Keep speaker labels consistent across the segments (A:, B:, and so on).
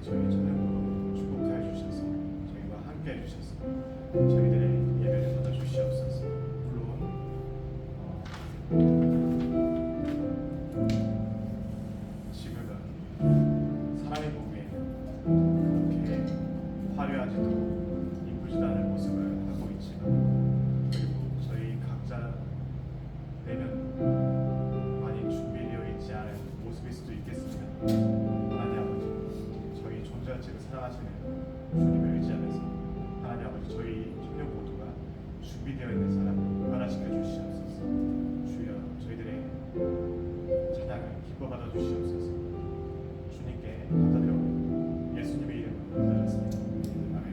A: 저희 저녁으로 축복하여 주셔서 저희와 함께 해주셔서 저희들의 예배를 받아 주시옵소서. 물론 지금은 사람이 보기에는 그렇게 화려하지도 이쁘지도 않은 모습을 하고 있지만, 그리고 저희 각자 내면 많이 준비되어 있지 않은 모습일 수도 있겠습니다. 하나님 아버지, 저희 존재 자체를 사랑하시는 주님을 의지하면서 하나님 아버지, 저희 청년 모두가 준비되어 있는 사람을 변화시켜 주시옵소서. 주여, 저희들의 찬양을 기뻐 받아 주시옵소서. 주님께 감사드려 예수님의 이름으로 기도드렸습니다. 아멘.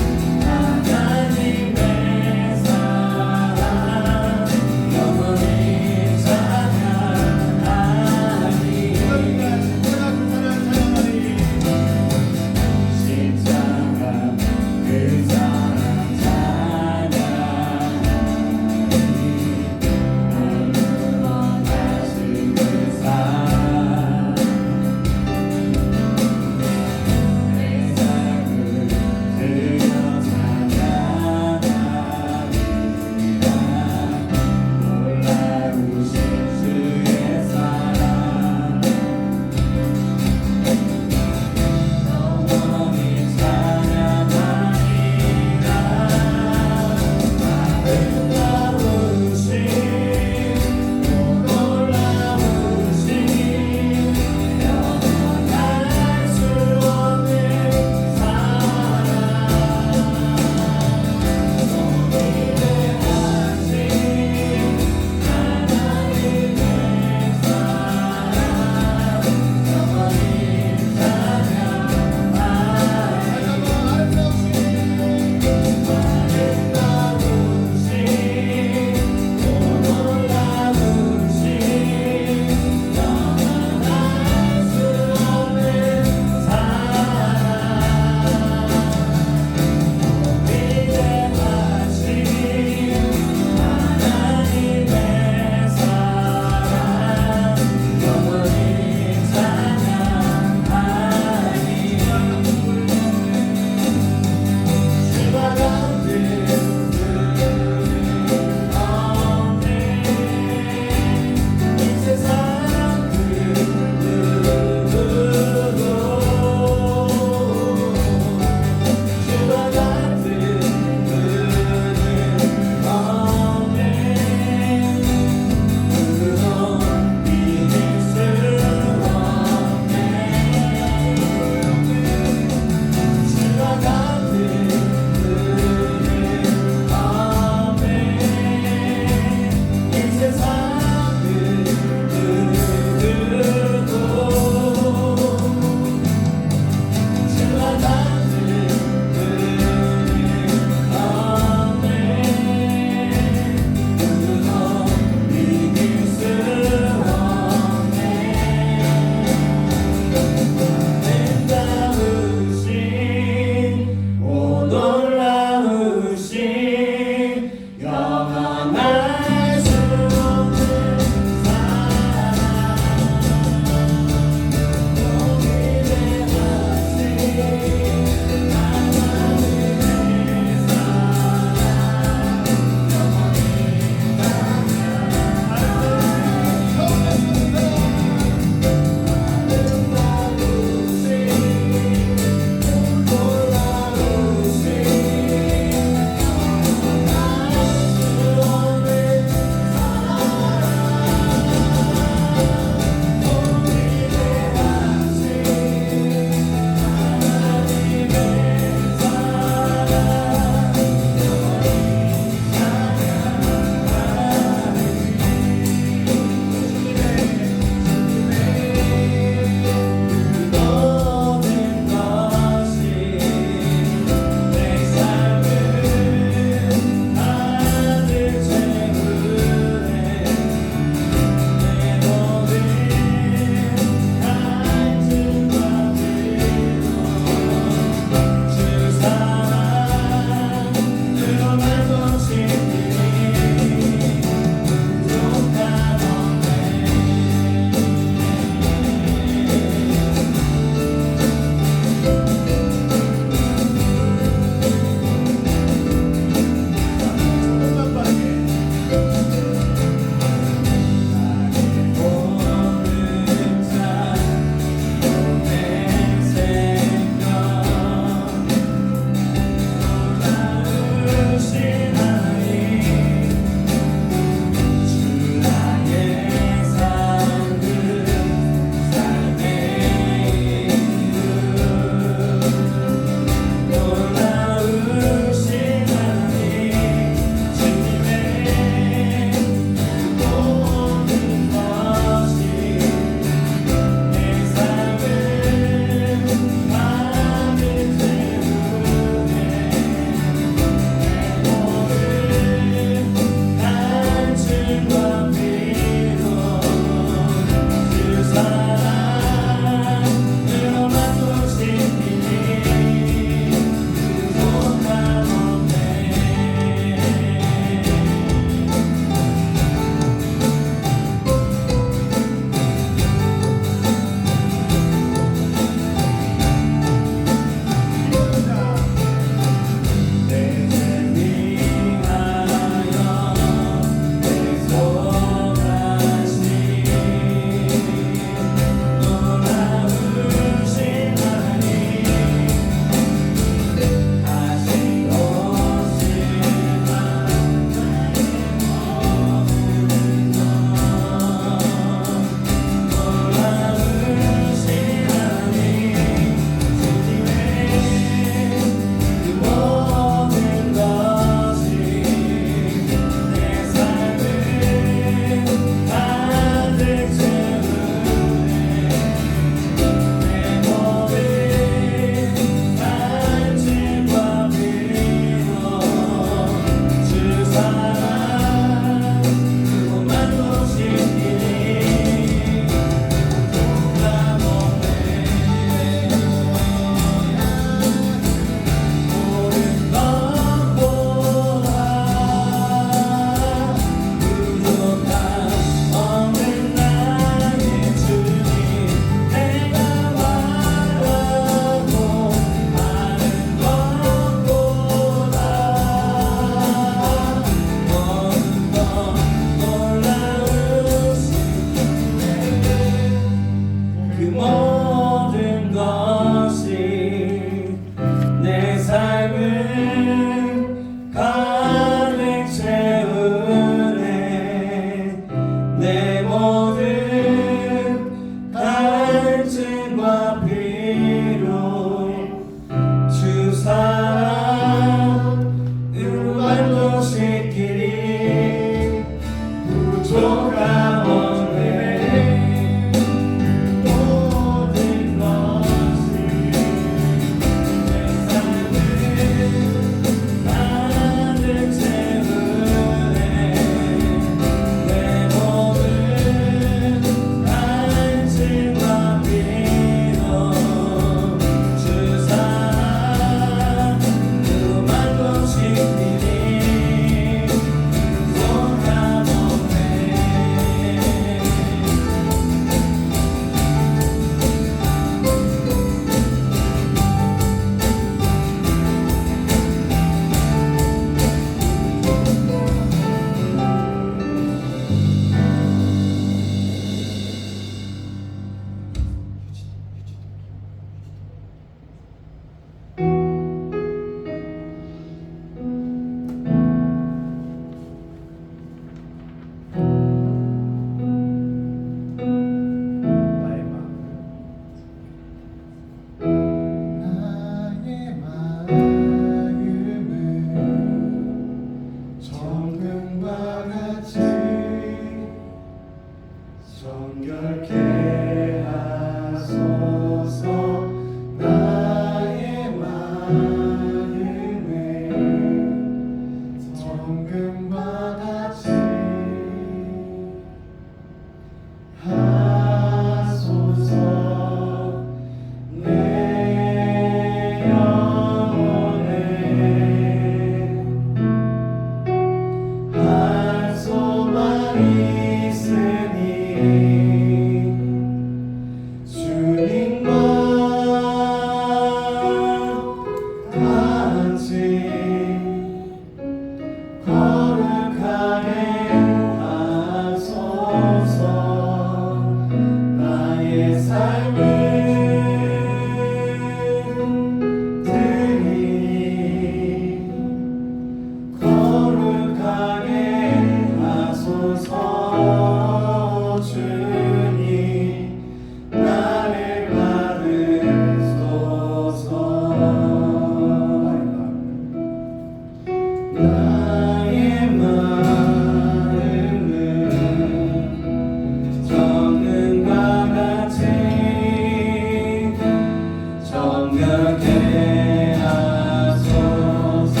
B: 정결케 하소서.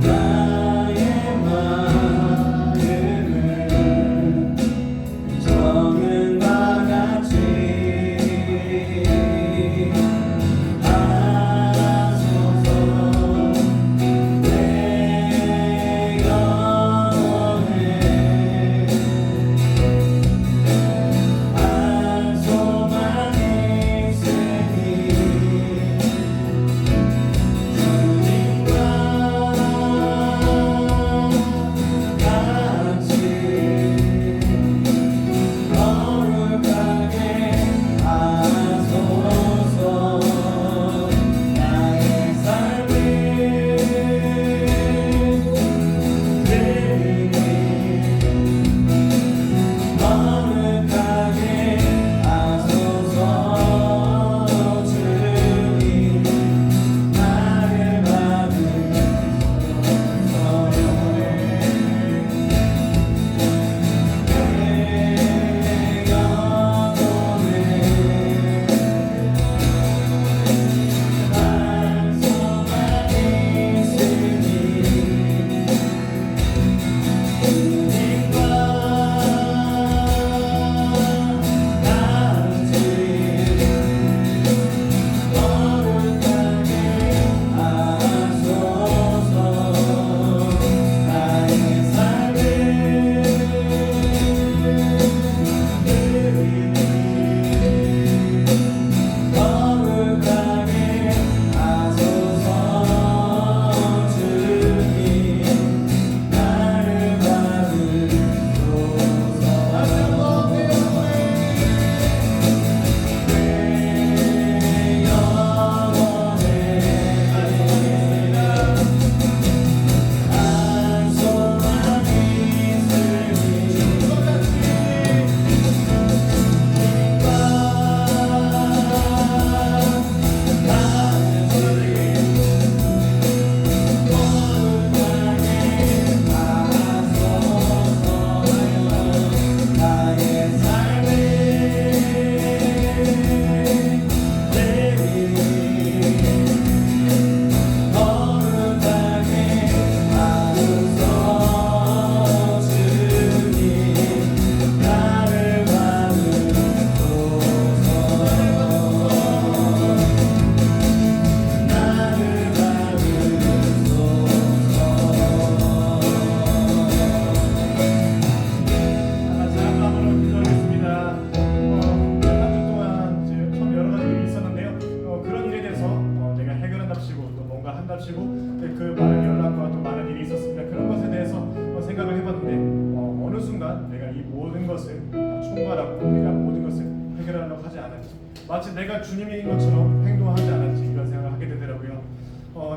B: 나의 마음을 정은과 같이 하소서. 내 영혼에 한 소망이 있으니 주님과 같이 거룩하게 하소서. 나의 삶을 드리니 거룩하게 하소서. 주님 나를 받으소서. 내 영혼에 한 소망이 있으니 주님과 같이 거룩하게 하소서. 나의 삶을 드리니 거룩하게 하소서. 주님 나를 받으소서. 내 영혼에 한 소망이 있으니 나의 삶을 드리니 거룩하게 하소서. 주님 나를 받으소서. 나를
A: 자, 마음으로 기도하겠습니다. 한 주 동안 지금 참 여러 가지 일이 있었는데요. 그런 일에 대해서 내가 해결한답시고 또 뭔가 한답시고 그 많은 연락과 또 많은 일이 있었습니다. 그런 것에 대해서 생각을 해봤는데 어느 순간 내가 이 모든 것을 총괄하고 내가 모든 것을 해결하려고 하지 않았지, 마치 내가 주님인 것처럼 행동하지 않았지, 이런 생각을 하게 되더라고요.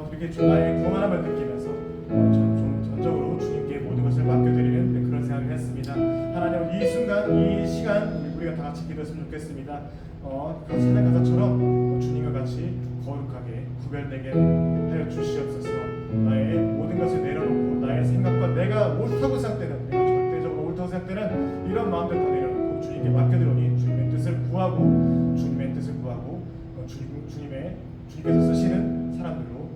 A: 이렇게 좀 나의 교만함을 느끼면서 좀 전적으로 주님께 모든 것을 맡겨드리는 그런 생각을 했습니다. 하나님, 이 순간, 이 시간 우리가 다 같이 기도했으면 좋겠습니다. 그 찬양가사처럼 주님과 같이 거룩하게 구별되게 하여 주시옵소서. 나의 모든 것을 내려놓고 나의 생각과 내가 옳다고 생각되는, 내가 절대적으로 옳다고 생각되는 이런 마음들 다 내려놓고 주님께 맡겨드리니 주님의 뜻을 구하고 주님께서 쓰시는 사람들로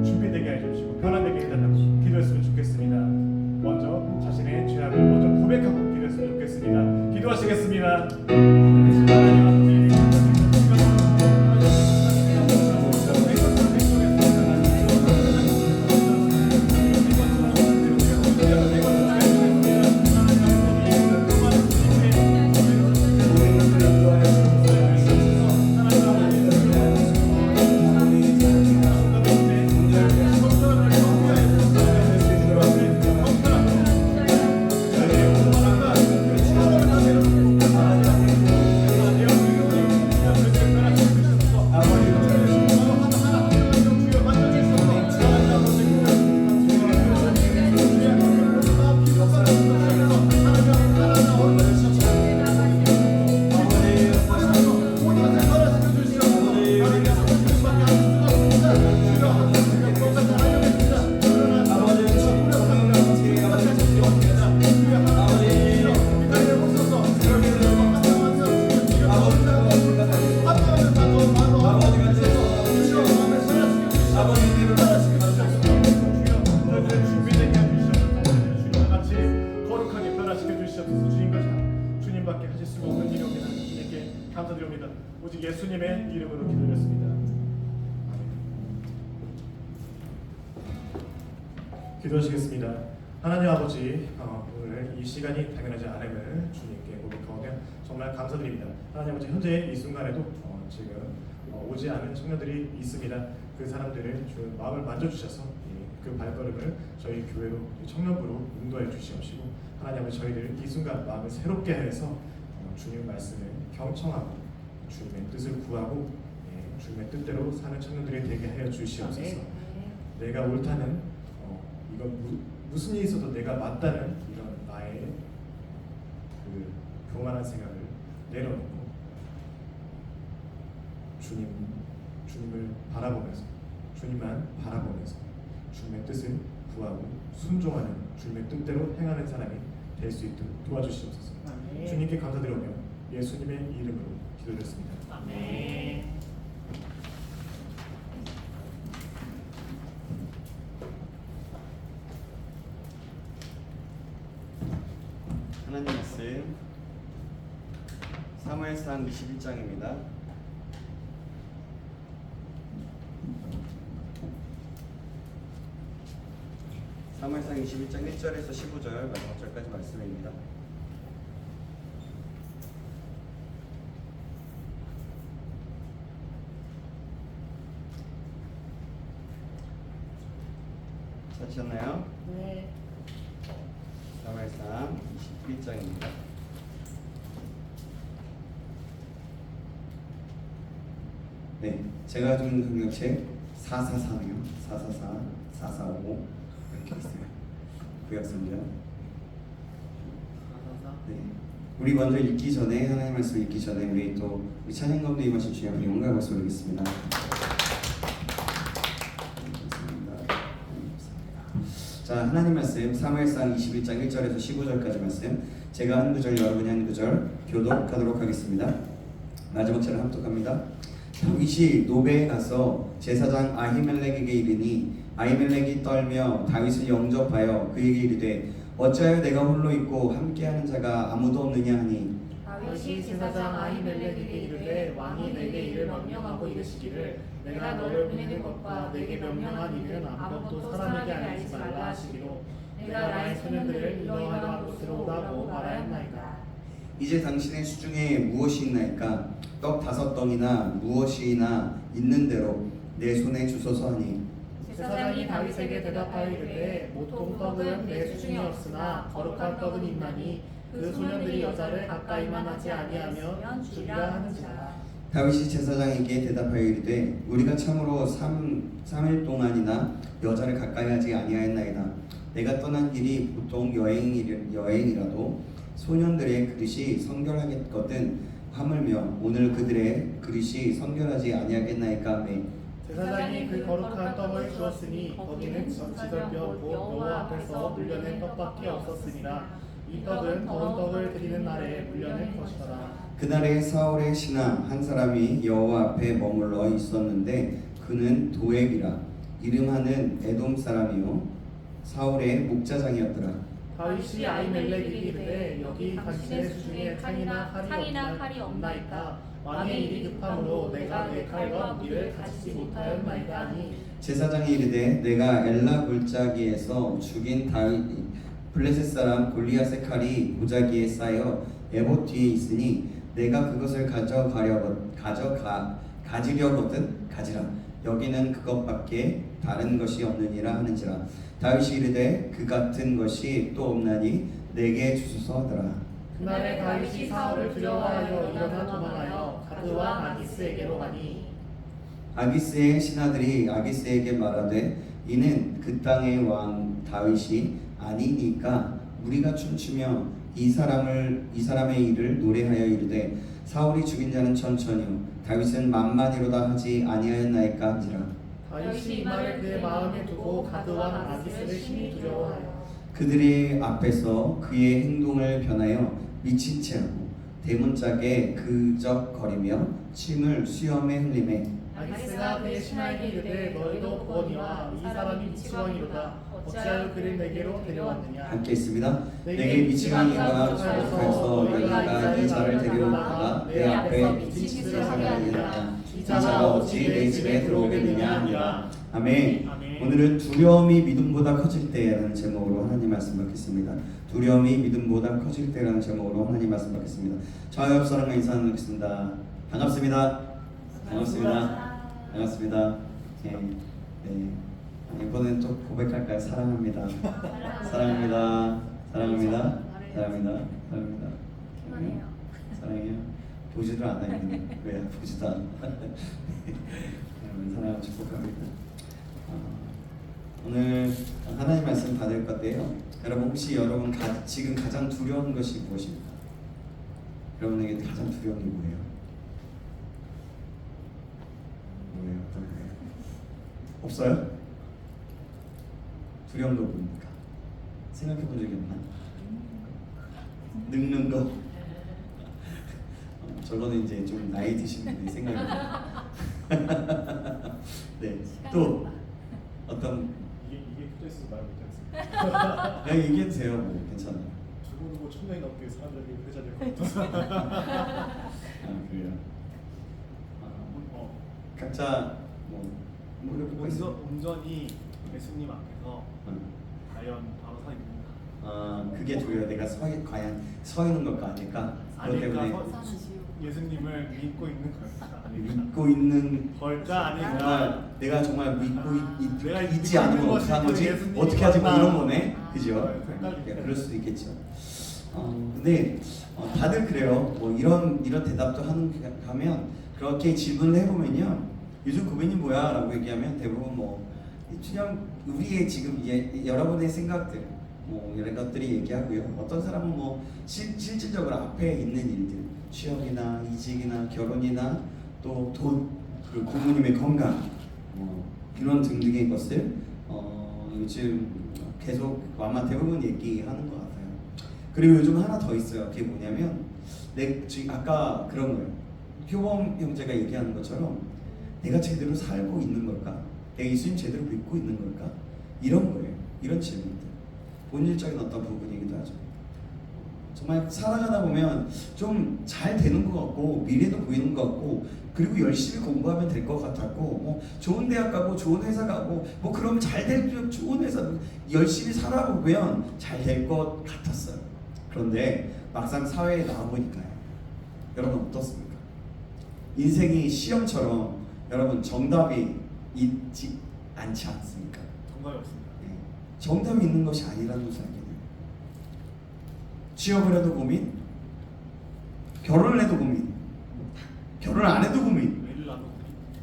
A: 준비되게 해주시고 변화되게 해달라고 기도했으면 좋겠습니다. 먼저 자신의 죄악을 먼저 고백하고 기도했으면 좋겠습니다. 기도하시겠습니다. 기도하시겠습니다. 하나님 아버지, 오늘 이 시간이 당연하지 않음을 주님께 고백하며 정말 감사드립니다. 하나님 아버지, 현재 이 순간에도 지금 오지 않은 청년들이 있습니다. 그 사람들을 주 마음을 만져주셔서 그 발걸음을 저희 교회로 청년부로 인도해 주시옵시고, 하나님 아버지, 저희들 이 순간 마음을 새롭게 해서 주님 말씀을 경청하고 주님의 뜻을 구하고 주님의 뜻대로 사는 청년들이 되게 하여 주시옵소서. 내가 옳다는 이건 무슨 일이 있어도 내가 맞다는 이런 나의 그 교만한 생각을 내려놓고 주님을 바라보면서 주님만 바라보면서 주님의 뜻을 구하고 순종하는 주님의 뜻대로 행하는 사람이 될 수 있도록 도와주시옵소서.
C: 아멘.
A: 주님께 감사드리며 예수님의 이름으로 기도드렸습니다.
C: 아멘.
D: 하나님 말씀 사무엘상 21장입니다. 사무엘상 21장 1절에서 15절 마지막 절까지 말씀입니다. 찾으셨나요?
C: 네.
D: 사무엘상 21장입니다. 네, 제가 준 성경책 444네요. 444, 445 이렇게 있어요. 구약성경. 네, 우리 먼저 읽기 전에 하나님 말씀 읽기 전에 우리 찬양 가운데 임하신 주님 앞에 영광의 박수 올리겠습니다. 자, 하나님 말씀 사무엘상 21장 1절에서 15절까지 말씀, 제가 한 구절 여러분이 한 구절 교독하도록 하겠습니다. 마지막 절을 합독합니다. 다윗이 노베에 가서 제사장 아히멜렉에게 이르니 아히멜렉이 떨며 다윗을 영접하여 그에게 이르되 어찌하여 내가 홀로 있고 함께하는 자가 아무도 없느냐 하니
C: 다윗이 제사장 아히멜렉에게 이르되 왕이 내게 이를 명령하고 이르시기를 내가 너를 보내는 것과 내게 명령한 일은 아무것도 사람에게 알리지 말라 하시기로 내가 나의 소년들을 이러이러한 곳으로 오라고 말하였나이다.
D: 이제 당신의 수중에 무엇이 있나이까? 떡 5덩이나 무엇이나 있는 대로 내 손에 주소서 하니
C: 제사장이 다윗에게 대답하여 이르되 보통 떡은 내 수중에 없으나 거룩한 떡은 있나니 그 소년들이 여자를 가까이만 하지 아니하면 주리라 하는지라.
D: 다윗이 제사장에게 대답하여 이르되 우리가 참으로 3일 동안이나 여자를 가까이 하지 아니하였나이다. 내가 떠난 길이 보통 여행이라도 소년들의 그릇이 성결하겠거든 하물며 오늘 그들의 그릇이 성결하지 아니하겠나이까 하매
C: 제사장이 그 거룩한 떡을 주었으니 거기는 지절뼈 곧 여호와 앞에서 물려낸 떡밖에 없었으니라. 이 떡은 더운 떡을 드리는 날에 물려낸 것이더라.
D: 그날에 사울의 신하 한 사람이 여호와 앞에 머물러 있었는데 그는 도액이라 이름하는 에돔 사람이요 사울의 목자장이었더라.
C: 다윗이 아히멜렉에게 이르되 여기 당신의 수중에 칼이나 칼이 없나이까? 왕의 일이 급함으로 내가 내 칼과 무기를 가지지 못하였나이다 하니
D: 제사장이 이르되 내가 엘라 골짜기에서 죽인 다윗 블레셋 사람 골리앗의 칼이 보자기에 쌓여 에봇 뒤에 있으니 내가 그것을 가지려거든 가지라. 여기는 그것밖에 다른 것이 없느니라 하는지라. 다윗이 이르되 그 같은 것이 또 없나니 내게 주소서 하더라.
C: 그날에 다윗이 사울을 두려워하여 일어나 도망하여 가드와 아기스에게로 가니
D: 아기스의 신하들이 아기스에게 말하되 이는 그 땅의 왕 다윗이 아니니까 우리가 춤추며 이 사람의 일을 노래하여 이르되 사울이 죽인 자는 천천히요 다윗은 만만이로다 하지 아니하였나이까 한지라.
C: 다윗이 이 말을 그의 마음에 두고 가드와 아기스를 심히 두려워하여
D: 그들의 앞에서 그의 행동을 변하여 미친 채하고 대문짝에 그적거리며 침을 수염에 흘리매
C: 아기스가 그의 신하에게 이르되 너희도 보거니와 이 사람이 미치광이로다. 어찌하여 그를 내게로 데려왔느냐.
D: 함께 있습니다. 내게 미치광이가 소속해서 너희가 이 자를 데려오다가 내 앞에 미친 짓을 하게 하느냐. 이 자가 어찌 내 집에 들어오겠느냐 하니라. 아멘.
C: 아멘.
D: 오늘은 두려움이 믿음보다 커질 때라는 제목으로 하나님 말씀 받겠습니다. 두려움이 믿음보다 커질 때라는 제목으로 하나님 말씀 받겠습니다. 저와 옆 사람과 인사 나누겠습니다. 반갑습니다. 반갑습니다. 반갑습니다. 네. 이번엔 또 고백할까요? 사랑합니다. 사랑합니다. 사랑합니다. 사랑합니다. 사랑합니다. 사랑해요. 보지도 않아요. 왜 보지도 않아? 여러분 사랑하고 축복합니다. 오늘 하나님 말씀 받을 건데요. 여러분 혹시 여러분 지금 가장 두려운 것이 무엇입니까? 여러분에게 가장 두려운 게 뭐예요? 뭐예요? 어떤 거예요? 없어요? 두려운 거 뭡니까? 생각해 본 적이 없나? 늙는 거? 저거는 이제 좀 나이 드신 분이 생각이 네. 또 어떤
A: 이게 붙어 있어서 말 못했어요.
D: 그냥 얘기해도 돼요. 뭐 괜찮아요.
A: 두고두고 1000명이 넘게 사람들이 회자 될 것 같아서.
D: 그래요. 각자 뭐
C: 온전히 예수님 앞에서 과연 바로 서 있는가?
D: 그게 두려워. 내가 과연 서 있는 것과 아닐까? 그것 때문에
C: 예수님을 믿고 있는 걸까?
D: 믿고 있는
C: 걸까 아닌가?
D: 내가 정말 믿고
C: 내가
D: 있지
C: 믿고
D: 않으면
C: 있는
D: 어떻게 한
C: 것이
D: 거지?
C: 예수님이
D: 어떻게 하지? 뭐
C: 맞나?
D: 이런 거네. 그죠?
C: 헷갈리죠.
D: 그럴 수도 있겠죠. 근데 다들 그래요. 뭐 이런 대답도 하면 그렇게 질문을 해보면요. 요즘 고민이 뭐야? 라고 얘기하면 대부분 뭐 그냥 우리의 지금 여러분의 생각들 뭐 이런 것들이 얘기하고요. 어떤 사람은 뭐 실질적으로 앞에 있는 일들, 취업이나 이직이나 결혼이나 또 돈, 그리고 부모님의 건강, 이런 등등의 것을 요즘 계속 아마 대부분 얘기하는 것 같아요. 그리고 요즘 하나 더 있어요. 그게 뭐냐면 지금 아까 그런 거예요. 효범 형제가 얘기하는 것처럼 내가 제대로 살고 있는 걸까? 내가 예수님 제대로 믿고 있는 걸까? 이런 거예요. 이런 질문들. 본질적인 어떤 부분이기도 하죠. 정말 살아가다 보면 좀 잘 되는 것 같고 미래도 보이는 것 같고 그리고 열심히 공부하면 될 것 같았고 뭐 좋은 대학 가고 좋은 회사 가고 뭐 그러면 잘 될 좋은 회사 열심히 살아보면 잘 될 것 같았어요. 그런데 막상 사회에 나와보니까요. 여러분 어떻습니까? 인생이 시험처럼 여러분 정답이 있지 않지 않습니까?
C: 정답이 없습니다.
D: 네. 정답이 있는 것이 아니라는 것을 알게 돼요. 취업을 해도 고민, 결혼을 해도 고민, 결혼 안 해도 고민,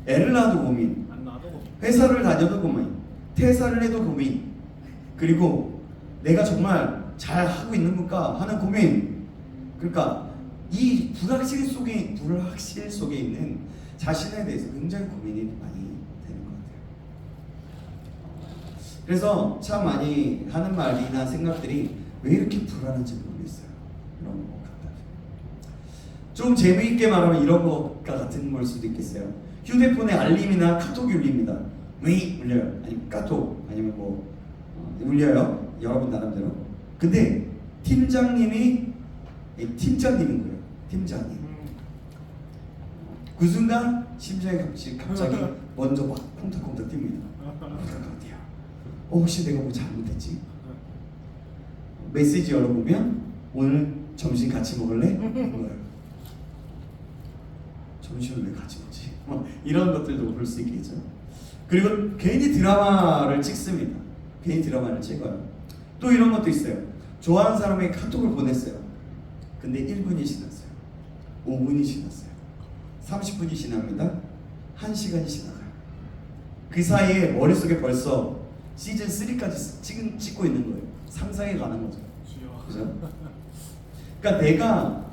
D: 애를 낳아도 고민,
C: 안 나도 고민.
D: 회사를 다녀도 고민, 퇴사를 해도 고민, 그리고 내가 정말 잘 하고 있는 건가 하는 고민. 그러니까 이 불확실 속에 있는 자신에 대해서 굉장히 고민이 많이 되는 것 같아요. 그래서 참 많이 하는 말이나 생각들이 왜 이렇게 불안한지 모르겠어요. 이런 것 같아요. 좀 재미있게 말하면 이런 것과 같은 걸 수도 있겠어요. 휴대폰에 알림이나 카톡이 울립니다. 왜 울려요? 아니면 카톡 아니면 뭐 울려요. 여러분 나름대로. 근데 팀장님인 거예요. 팀장님. 그 순간 심장이 갑자기 먼저 막 콩닥콩닥 뜁니다. 어디야? 혹시 내가 뭐 잘못했지? 메시지 열어보면 오늘 점심 같이 먹을래? 뭐예요? 점심을 왜 같이 먹지? 이런 것들도 볼 수 있겠죠. 그리고 괜히 드라마를 찍습니다. 괜히 드라마를 찍어요. 또 이런 것도 있어요. 좋아하는 사람에게 카톡을 보냈어요. 근데 1분이 지났어요. 5분이 지났어요. 30분이 지납니다. 1시간이 지나가요. 그 사이에 머릿속에 벌써 시즌 3까지 찍고 있는 거예요. 상상이 가는 거죠. 그죠? 그러니까 내가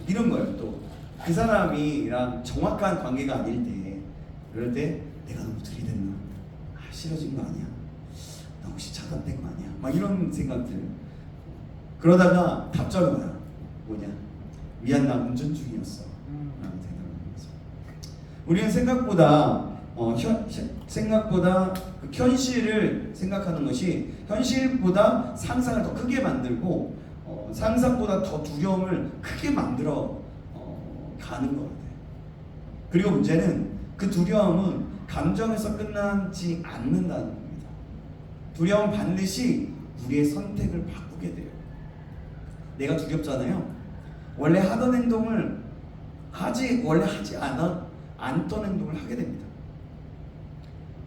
D: 이런 거예요. 또 그 사람이랑 정확한 관계가 아닐 때 그럴 때 내가 너무 들이댔나? 싫어진 거 아니야? 나 혹시 차단된 거 아니야? 막 이런 생각들. 그러다가 답장이 와요. 뭐냐? 미안, 나 운전 중이었어. 라고 대답하는 거죠. 우리는 생각보다 그 현실을 생각하는 것이 현실보다 상상을 더 크게 만들고 상상보다 더 두려움을 크게 만들어 가는 것 같아요. 그리고 문제는 그 두려움은 감정에서 끝나지 않는다는 겁니다. 두려움은 반드시 우리의 선택을 바꾸게 돼요. 내가 두렵잖아요. 원래 하던 행동을 원래 하지 않던 행동을 하게 됩니다.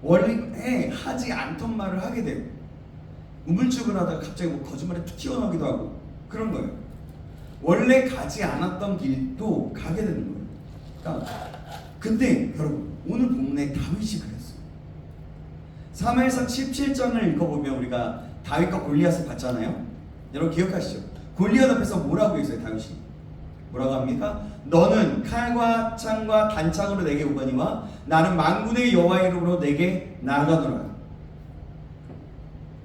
D: 원래 하지 않던 말을 하게 돼요. 우물쭈물 하다가 갑자기 뭐 거짓말에 툭 튀어나오기도 하고 그런 거예요. 원래 가지 않았던 길도 가게 되는 거예요. 그러니까 근데 여러분 오늘 본문에 다윗이 그랬어요. 사무엘상 17장을 읽어보면 우리가 다윗과 골리앗을 봤잖아요. 여러분 기억하시죠? 골리앗 앞에서 뭐라고 했어요? 다윗이 뭐라고 합니까? 너는 칼과 창과 단창으로 내게 오거니와 나는 만군의 여호와의 이름으로 내게 나아가노라.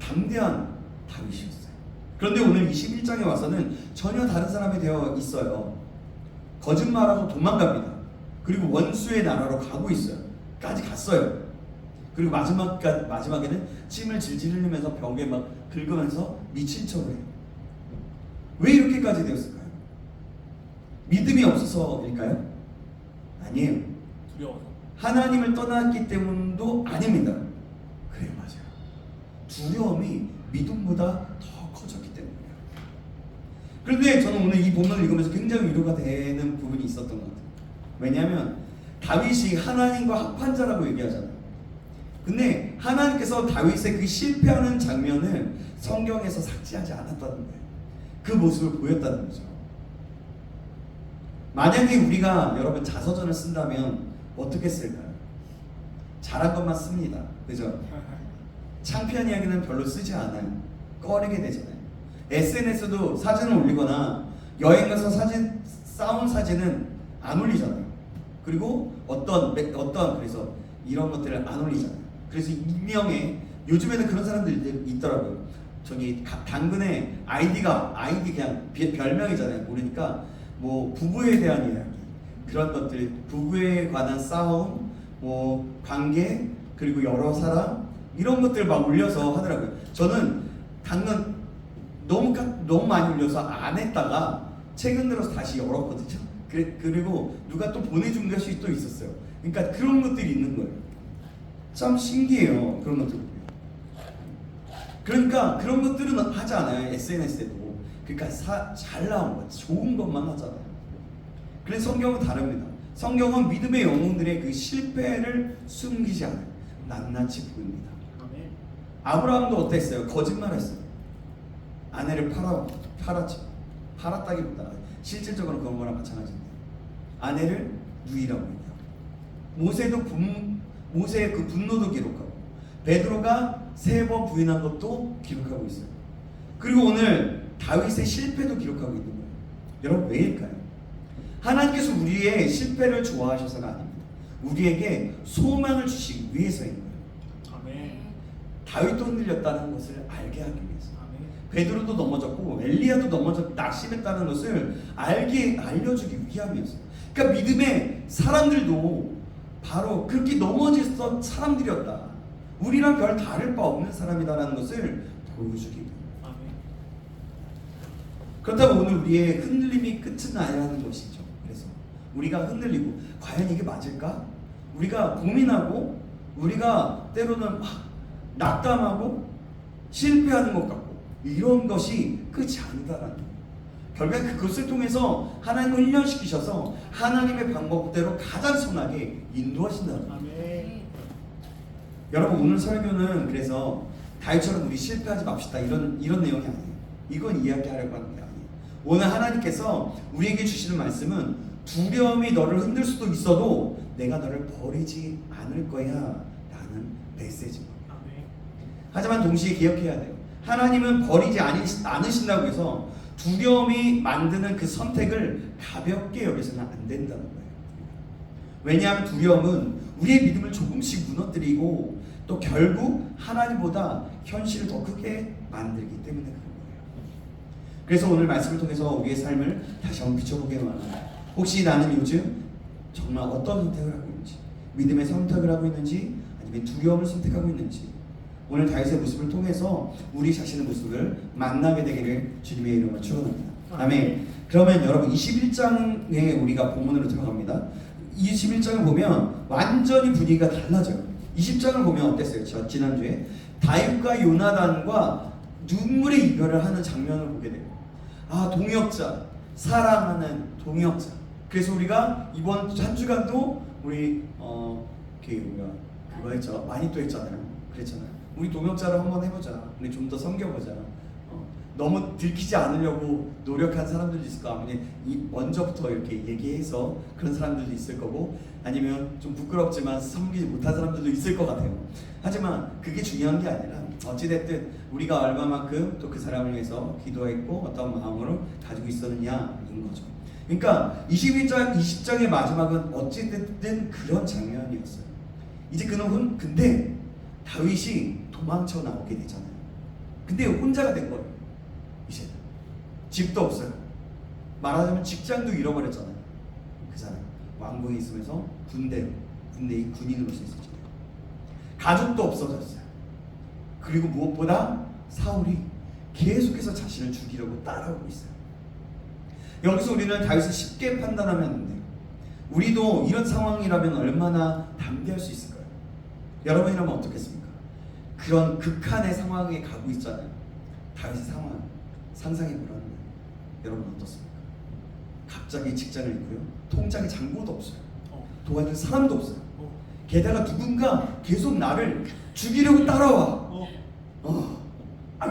D: 담대한 다윗이었어요. 그런데 오늘 21장에 와서는 전혀 다른 사람이 되어 있어요. 거짓말하고 도망갑니다. 그리고 원수의 나라로 가고 있어요. 까지 갔어요. 그리고 마지막에는 침을 질질 흘리면서 벽에 막 긁으면서 미친 척을 해요. 왜 이렇게까지 되었을까요? 믿음이 없어서일까요? 아니에요.
C: 두려워서.
D: 하나님을 떠났기 때문도 아닙니다. 그래요, 맞아요. 두려움이 믿음보다 더 커졌기 때문이에요. 그런데 저는 오늘 이 본문을 읽으면서 굉장히 위로가 되는 부분이 있었던 것 같아요. 왜냐하면 다윗이 하나님과 합한 자라고 얘기하잖아요. 근데 하나님께서 다윗의 그 실패하는 장면을 성경에서 삭제하지 않았다는 거예요. 그 모습을 보였다는 거죠. 만약에 우리가 여러분 자서전을 쓴다면 어떻게 쓸까요? 잘한 것만 씁니다. 그죠? 창피한 이야기는 별로 쓰지 않아요. 꺼리게 되잖아요. SNS도 사진을 올리거나 여행 가서 싸운 사진은 안 올리잖아요. 그리고 그래서 이런 것들을 안 올리잖아요. 그래서 익명의 요즘에는 그런 사람들이 있더라고요. 저기 당근에 아이디 그냥 별명이잖아요. 모르니까 뭐 부부에 대한 이야기 그런 것들, 부부에 관한 싸움, 뭐 관계, 그리고 여러 사람 이런 것들 막 올려서 하더라고요. 저는 당근 너무 많이 올려서 안 했다가 최근 들어서 다시 열었거든요. 그리고 누가 또 보내준 것이 또 있었어요. 그러니까 그런 것들이 있는 거예요. 참 신기해요. 그런 것들. 그러니까 그런 것들은 하지 않아요. SNS에도. 그러니까 잘 나온 것, 좋은 것만 하잖아요. 그래서 성경은 다릅니다. 성경은 믿음의 영웅들의 그 실패를 숨기지 않아요. 낱낱이 보입니다.
C: 아멘.
D: 아브라함도 어땠어요? 거짓말했어요. 아내를 팔았죠. 팔았다기보다 실질적으로 그런 거랑 마찬가지입니다. 아내를 누이라고 했냐. 모세의 그 분노도 기록하고 베드로가 3번 부인한 것도 기록하고 있어요. 그리고 오늘 다윗의 실패도 기록하고 있는 거예요. 여러분 왜일까요? 하나님께서 우리의 실패를 좋아하셔서가 아닙니다. 우리에게 소망을 주시기 위해서인 거예요.
C: 아멘.
D: 다윗도 흔들렸다는 것을 알게 하기 위해서.
C: 아멘.
D: 베드로도 넘어졌고 엘리야도 낙심했다는 것을 알려주기 위함이었어요. 그러니까 믿음의 사람들도 바로 그렇게 넘어졌던 사람들이었다. 우리랑 별 다를 바 없는 사람이다라는 것을 보여주기 위함.
C: 아멘.
D: 그렇다면 오늘 우리의 흔들림이 끝은 아니라는 것이죠. 그래서 우리가 흔들리고 과연 이게 맞을까? 우리가 고민하고 우리가 때로는 낙담하고 실패하는 것 같고 이런 것이 끝이 아니다라는 거예요. 결국 그것을 통해서 하나님을 훈련시키셔서 하나님의 방법대로 가장 선하게 인도하신다는 거예요.
C: 아멘.
D: 여러분 오늘 설교는 그래서 다윗처럼 우리 실패하지 맙시다 이런 내용이 아니에요. 이건 이야기하려고 하는 게 아니에요. 오늘 하나님께서 우리에게 주시는 말씀은 두려움이 너를 흔들 수도 있어도 내가 너를 버리지 않을 거야 라는 메시지입니다.
C: 아멘.
D: 하지만 동시에 기억해야 돼요. 하나님은 버리지 않으신다고 해서 두려움이 만드는 그 선택을 가볍게 여기서는 안 된다는 거예요. 왜냐하면 두려움은 우리의 믿음을 조금씩 무너뜨리고 또 결국 하나님보다 현실을 더 크게 만들기 때문에 그런 거예요. 그래서 오늘 말씀을 통해서 우리의 삶을 다시 한번 비춰보게 원합니다. 혹시 나는 요즘 정말 어떤 선택을 하고 있는지, 믿음의 선택을 하고 있는지, 아니면 두려움을 선택하고 있는지, 오늘 다윗의 모습을 통해서 우리 자신의 모습을 만나게 되기를 주님의 이름으로 축원합니다. 아멘. 그러면 여러분 21장에 우리가 본문으로 들어갑니다. 21장을 보면 완전히 분위기가 달라져요. 20장을 보면 어땠어요? 저 지난주에 다윗과 요나단과 눈물의 이별을 하는 장면을 보게 돼요. 아, 동역자, 사랑하는 동역자. 그래서 우리가 이번 한 주간도 우리 우리가 그거 했죠. 많이 또 했잖아요. 그랬잖아요. 우리 동역자를 한번 해보자. 우리 좀 더 섬겨보자. 너무 들키지 않으려고 노력한 사람들도 있을 거야. 먼저부터 이렇게 얘기해서 그런 사람들도 있을 거고, 아니면 좀 부끄럽지만 섬기지 못한 사람들도 있을 것 같아요. 하지만 그게 중요한 게 아니라 어찌됐든 우리가 얼마만큼 또 그 사람을 위해서 기도했고 어떤 마음으로 가지고 있었느냐인 거죠. 그러니까 20장의 마지막은 어찌됐든 그런 장면이었어요. 이제 근데 다윗이 도망쳐 나오게 되잖아요. 근데 혼자가 된 거예요. 이제 집도 없어요. 말하자면 직장도 잃어버렸잖아요. 그 사람 왕궁에 있으면서 군대의 군인으로서 있었잖아요. 가족도 없어졌어요. 그리고 무엇보다 사울이 계속해서 자신을 죽이려고 따라오고 있어요. 여기서 우리는 다윗을 쉽게 판단하면 안 돼요. 우리도 이런 상황이라면 얼마나 담대할 수 있을까요? 여러분이라면 어떻겠습니까? 그런 극한의 상황에 가고 있잖아요. 다윗의 상황 상상해보라는 거예요. 여러분 어떻습니까? 갑자기 직장을 잃고요. 통장에 잔고도 없어요. 도와줄 사람도 없어요. 게다가 누군가 계속 나를 죽이려고 따라와.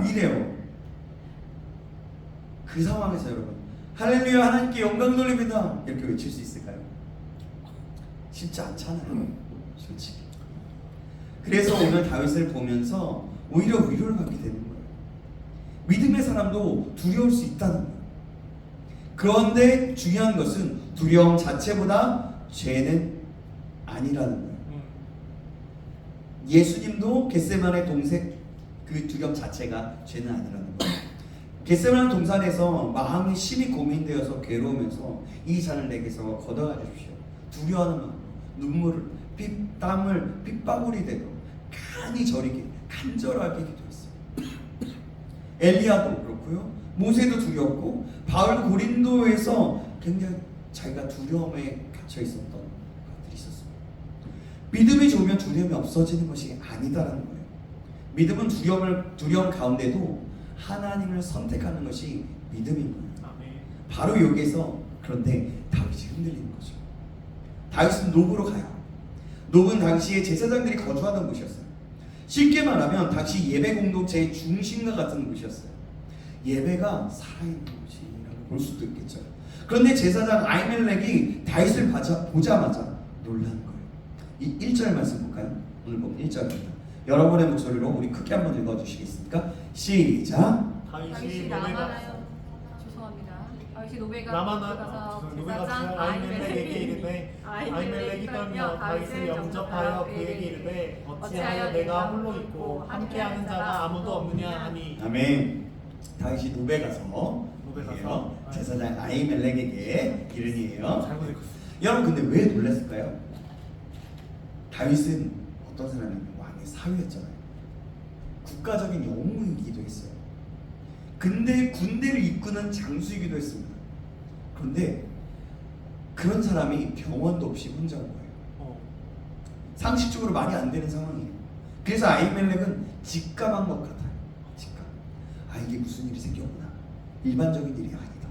D: 이래요. 그 상황에서 여러분 할렐루야 하나님께 영광 돌립니다 이렇게 외칠 수 있을까요? 쉽지 않잖아요. 솔직히. 그래서 오늘 다윗을 보면서 오히려 위로를 받게 되는 거예요. 믿음의 사람도 두려울 수 있다는 거예요. 그런데 중요한 것은 두려움 자체보다 죄는 아니라는 거예요. 예수님도 겟세마네 동생 그 두려움 자체가 죄는 아니라는 거예요. 겟세마네 동산에서 마음이 심히 고민되어서 괴로우면서 이 잔을 내게서 걷어가 주십시오. 두려워하는 마음, 눈물을 땀을 핏방울이 되도록 간이 저리게 간절하게 기도했어요. 엘리야도 그렇고요. 모세도 두려웠고 바울 고린도에서 굉장히 자기가 두려움에 갇혀 있었던 것들이 있었습니다. 믿음이 좋으면 두려움이 없어지는 것이 아니다라는 거예요. 믿음은 두려움 가운데도 하나님을 선택하는 것이 믿음인 거예요. 바로 여기에서 그런데 다윗이 흔들리는 거죠. 다윗은 노브로 가요. 노브는 당시에 제사장들이 거주하던 곳이었어요. 쉽게 말하면 당시 예배 공동체의 중심과 같은 곳이었어요. 예배가 살아있는 곳이라고 볼 수도 있겠죠. 그런데 제사장 아히멜렉이 다윗을 보자마자 놀란 거예요. 이 1절 말씀 볼까요? 오늘 보면 1절입니다. 여러분의 목소리로 우리 크게 한번 읽어주시겠습니까? 시작.
C: 다윗이
B: 노베가
C: 가서 제사장 아히멜렉에게 이르되 아히멜렉이 떨며 다윗을 영접하여 그에게 이르되 어찌하여 내가 홀로 있고 함께하는 자가 아무도 없느냐 하니.
D: 아멘. 다윗이 노베 가서 제사장 아히멜렉에게 이르니에요.
C: 잘못 읽었어.
D: 여러분 근데 왜 놀랐을까요? 다윗은 어떤 사람이냐면 왕의 사위였잖아요. 국가적인 영웅이기도 했어요. 근데 군대를 이끄는 장수이기도 했습니다. 그런데 그런 사람이 병원도 없이 혼자 온 거예요. 상식적으로 말이 안 되는 상황이에요. 그래서 아히멜렉은 직감한 것 같아요. 직감. 이게 무슨 일이 생겼구나. 일반적인 일이 아니다.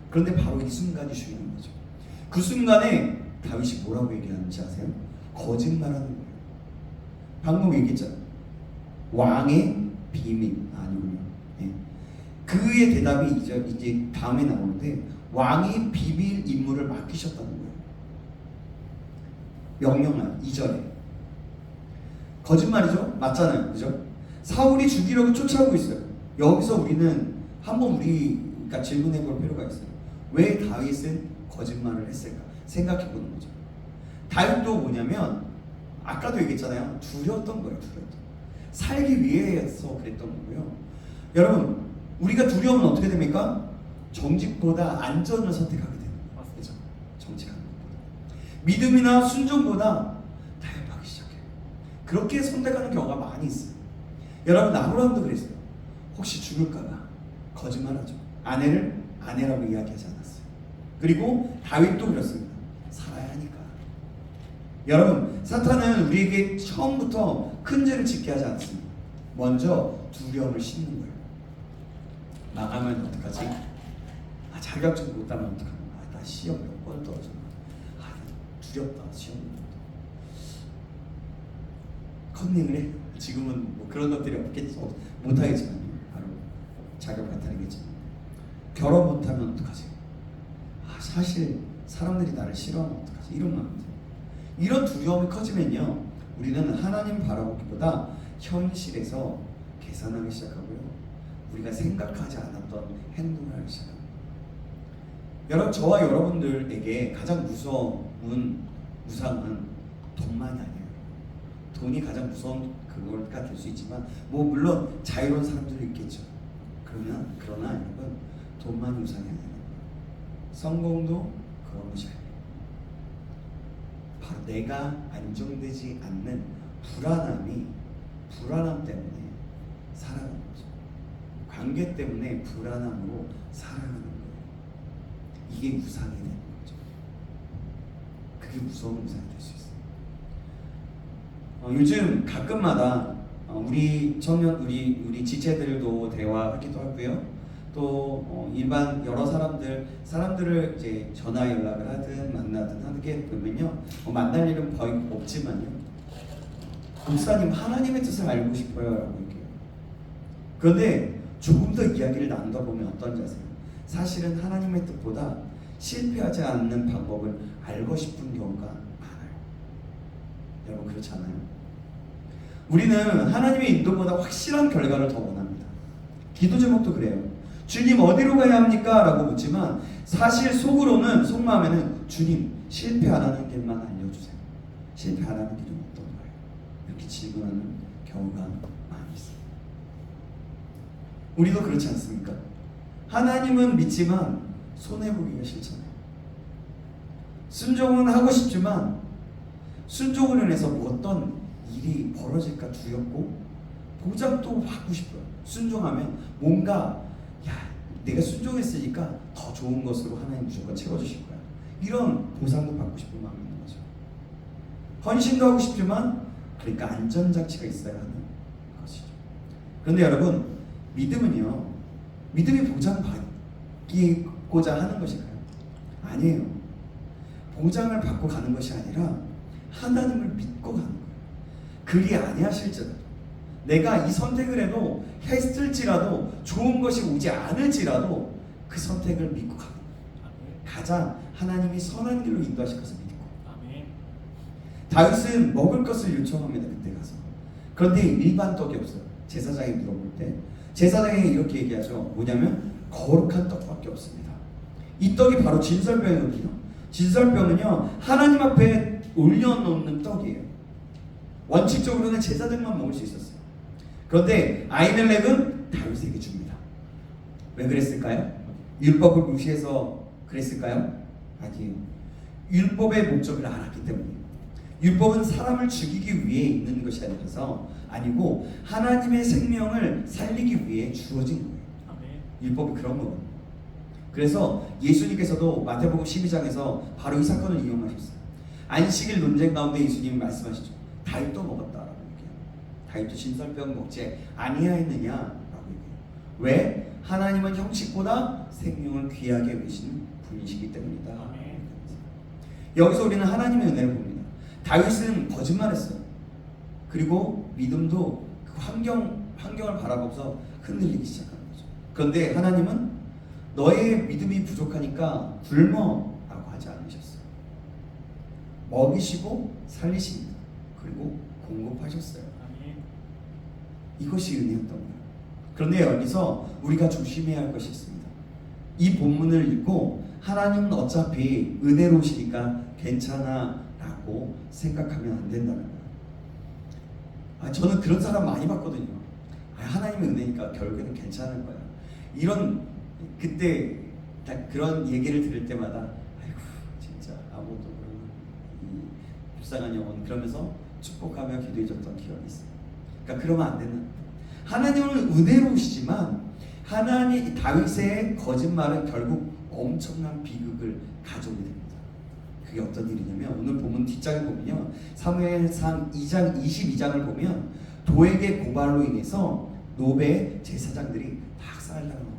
D: 그런데 바로 이 순간이 중요한 거죠. 그 순간에 다윗이 뭐라고 얘기하는지 아세요? 거짓말하는 거예요. 방금 얘기했잖아요. 왕의 비밀 아니군요. 예. 그의 대답이 이제 다음에 나오는데 왕이 비밀 임무를 맡기셨다는 거예요. 명령한 2절에 거짓말이죠? 맞잖아요. 그죠? 사울이 죽이려고 쫓아오고 있어요. 여기서 우리는 한번 우리가 질문해 볼 필요가 있어요. 왜 다윗은 거짓말을 했을까? 생각해 보는 거죠. 다윗도 뭐냐면 아까도 얘기했잖아요. 두려웠던 거예요. 살기 위해서 그랬던 거고요. 여러분 우리가 두려우면 어떻게 됩니까? 정직보다 안전을 선택하게 되는 거예요. 맞죠? 정직하는 것보다 믿음이나 순종보다 타협하기 시작해요. 그렇게 선택하는 경우가 많이 있어요. 여러분 아브라함도 그랬어요. 혹시 죽을까봐 거짓말하죠. 아내를 아내라고 이야기하지 않았어요. 그리고 다윗도 그렇습니다. 살아야 하니까 여러분, 사탄은 우리에게 처음부터 큰 죄를 짓게 하지 않습니다. 먼저 두려움을 심는 거예요. 망하면 어떡하지? 자격증 못 따면 어떡하나? 나 시험 몇 번 떨어졌나? 두렵다, 시험. 컨닝을 해. 지금은 뭐 그런 것들이 없겠지, 못하겠지만 바로 자격 나타내겠지. 결혼 못하면 어떡하지? 사실 사람들이 나를 싫어하면 어떡하지? 이런 마음들. 이런 두려움이 커지면요, 우리는 하나님 바라보기보다 현실에서 계산하기 시작하고요, 우리가 생각하지 않았던 행동을 하기 시작합니다. 여러분, 저와 여러분들에게 가장 무서운 우상은 돈만이 아니에요. 돈이 가장 무서운 그거가 될 수 있지만, 뭐 물론 자유로운 사람들도 있겠죠. 그러나 여러분, 돈만이 우상이 아니에요. 성공도 그런 것이 아니에요. 바로 내가 안정되지 않는 불안함 때문에 살아가는 거죠. 관계 때문에 불안함으로 살아가는 거예요. 이게 우상이 되는 거죠. 그게 무서운 우상이 될 수 있어요. 요즘 가끔마다 우리 우리 지체들도 대화하기도 하고요. 또 일반 여러 사람들을 이제 전화 연락을 하든 만나든 하게 보면요, 만날 일은 거의 없지만요, 목사님 하나님의 뜻을 알고 싶어요라고 얘기해요. 그런데 조금 더 이야기를 나누다 보면 어떤지 아세요? 사실은 하나님의 뜻보다 실패하지 않는 방법을 알고 싶은 경우가 많아요. 여러분, 그렇지 않아요? 우리는 하나님의 인도보다 확실한 결과를 더 원합니다. 기도 제목도 그래요. 주님, 어디로 가야 합니까? 라고 묻지만 사실 속마음에는 주님, 실패 안 하는 길만 알려주세요. 실패 안 하는 길은 어떤 거예요? 이렇게 질문하는 경우가 많이 있어요. 우리도 그렇지 않습니까? 하나님은 믿지만 손해보기가 싫잖아요. 순종은 하고 싶지만 순종을 인해서 어떤 일이 벌어질까 두렵고 보장도 받고 싶어요. 순종하면 뭔가 내가 순종했으니까 더 좋은 것으로 하나님 무조건 채워주실 거야. 이런 보상도 받고 싶은 마음이 있는 거죠. 헌신도 하고 싶지만 그러니까 안전장치가 있어야 하는 것이죠. 그런데 여러분, 믿음은요, 믿음이 보장받고자 하는 것일까요? 아니에요. 보장을 받고 가는 것이 아니라 하나님을 믿고 가는 거예요. 그리 아니하실지라도, 내가 이 선택을 해도 했을지라도 좋은 것이 오지 않을지라도 그 선택을 믿고 가는 거예요. 가자, 하나님이 선한 길로 인도하실 것을 믿고. 다윗은 먹을 것을 요청합니다. 그때 가서. 그런데 일반 떡이 없어요. 제사장이 물어볼 때 제사장이 이렇게 얘기하죠. 뭐냐면 거룩한 떡밖에 없습니다. 이 떡이 바로 진설병이거든요. 진설병은요, 하나님 앞에 올려놓는 떡이에요. 원칙적으로는 제사장만 먹을 수 있었어요. 그런데 아히멜렉은 다윗에게 줍니다. 왜 그랬을까요? 율법을 무시해서 그랬을까요? 아니에요. 율법의 목적을 알았기 때문이에요. 율법은 사람을 죽이기 위해 있는 것이 아니고 하나님의 생명을 살리기 위해 주어진 거예요. 율법이 그런 거거든요. 그래서 예수님께서도 마태복음 12장에서 바로 이 사건을 이용하셨어요. 안식일 논쟁 가운데 예수님이 말씀하시죠. 다윗도 먹었다라고 얘기해요. 다윗도 진설병 먹지 아니하였느냐라고 얘기해요. 왜? 하나님은 형식보다 생명을 귀하게 여기시는 분이시기 때문이다. 여기서 우리는 하나님의 은혜를 봅니다. 다윗은 거짓말했어요. 그리고 믿음도 그 환경을 바라보면서 흔들리기 시작하는 거죠. 그런데 하나님은 너의 믿음이 부족하니까 굶어라고 하지 않으셨어요. 먹이시고 살리십니다. 그리고 공급하셨어요. 이것이 은혜였던 거예요. 그런데 여기서 우리가 조심해야 할 것이 있습니다. 이 본문을 읽고 하나님은 어차피 은혜로우시니까 괜찮아 라고 생각하면 안 된다는 거예요. 저는 그런 사람 많이 봤거든요. 하나님의 은혜니까 결국에는 괜찮을 거야. 그때 그런 얘기를 들을 때마다 아이고 진짜 아무도 모르는 이 불쌍한 영혼, 그러면서 축복하며 기도해줬던 기억이 있어요. 그러니까 그러면 안 되는. 하나님은 은혜로우시지만 다윗의 거짓말은 결국 엄청난 비극을 가져오게 됩니다. 그게 어떤 일이냐면 오늘 본문 뒷장에 보면요, 사무엘상 2장 22장을 보면 도에게 고발로 인해서 노베 제사장들이 다 학살당하는 걸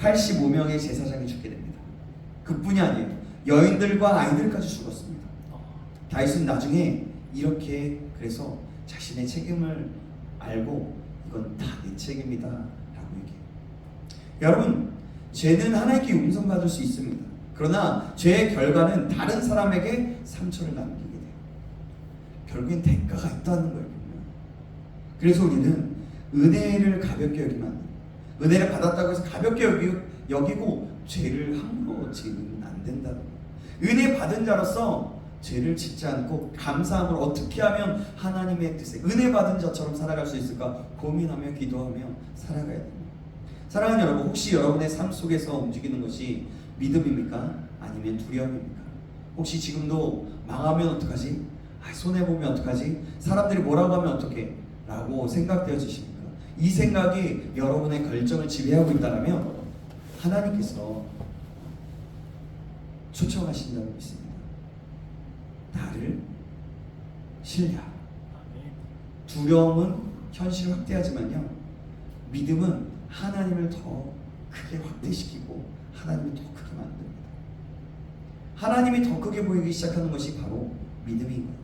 D: 알아요. 85명의 제사장이 죽게 됩니다. 그뿐이 아니에요. 여인들과 아이들까지 죽었습니다. 다윗은 나중에 이렇게 그래서 자신의 책임을 알고 이건 다 내 책임이다 라고 얘기해요. 여러분, 죄는 하나님께 용서받을 수 있습니다. 그러나 죄의 결과는 다른 사람에게 상처를 남기게 돼요. 결국엔 대가가 있다는 거예요. 그래서 우리는 은혜를 가볍게 여기면 안 돼요. 은혜를 받았다고 해서 가볍게 여기고 죄를 함부로 지으면 안 된다는 거예요. 은혜 받은 자로서 죄를 짓지 않고 감사함으로 어떻게 하면 하나님의 뜻에 은혜 받은 자처럼 살아갈 수 있을까 고민하며 기도하며 살아가야 됩니다. 사랑하는 여러분, 혹시 여러분의 삶 속에서 움직이는 것이 믿음입니까? 아니면 두려움입니까? 혹시 지금도 망하면 어떡하지? 손해보면 어떡하지? 사람들이 뭐라고 하면 어떡해? 라고 생각되어지십니까? 이 생각이 여러분의 결정을 지배하고 있다면 하나님께서 초청하신다고 믿습니다. 나를 신뢰하라. 두려움은 현실을 확대하지만요, 믿음은 하나님을 더 크게 확대시키고 하나님을 더 크게 만듭니다. 하나님이 더 크게 보이기 시작하는 것이 바로 믿음인 거예요.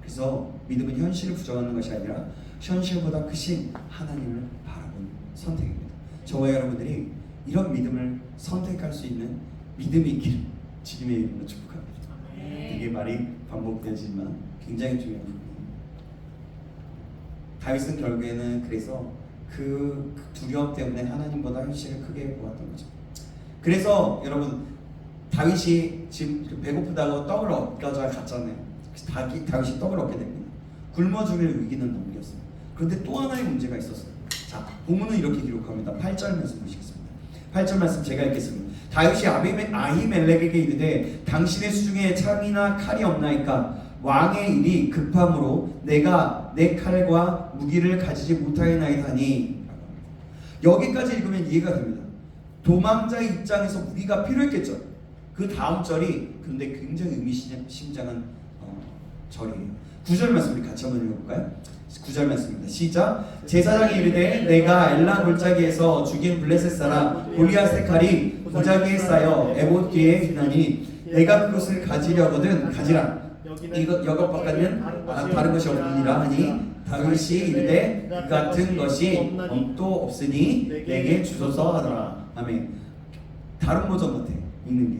D: 그래서 믿음은 현실을 부정하는 것이 아니라 현실보다 크신 하나님을 바라보는 선택입니다. 저와 여러분들이 이런 믿음을 선택할 수 있는 믿음이 있기를 주님의 이름으로 축복합니다. 이게 말이 반복되지만 굉장히 중요한 부분이에요. 다윗은 결국에는 그래서 그 두려움 때문에 하나님보다 현실을 크게 보았던 거죠. 그래서 여러분, 다윗이 지금 배고프다고 떡을 얻가져 갔잖아요. 다윗이 떡을 얻게 됩니다. 굶어 죽을 위기는 넘겼어요. 그런데 또 하나의 문제가 있었어요. 자, 본문은 이렇게 기록합니다. 8절 말씀 보시겠습니다. 8절 말씀 제가 읽겠습니다. 다윗이 아히멜렉에게 이르되 당신의 수중에 창이나 칼이 없나이까? 왕의 일이 급함으로 내가 내 칼과 무기를 가지지 못하였나이다니. 여기까지 읽으면 이해가 됩니다. 도망자의 입장에서 무기가 필요했겠죠. 그 다음 절이 근데 굉장히 의미심장한 절이에요. 9절 말씀 우리 같이 한번 읽어볼까요? 9절 말씀입니다. 시작. 제사장이 이르되 내가 엘라 골짜기에서 죽인 블레셋 사람 골리앗의 칼이 보자기에 쌓여 에봇 뒤에 있나니 내가 그것을 가지려거든 가지라. 이것 바깥은 다른 것이 없느니라 하니 다윗이 이르되 이 같은 것이 또 없으니 내게 주소서 하더라. 아멘. 다른 버전 같아 읽는 게.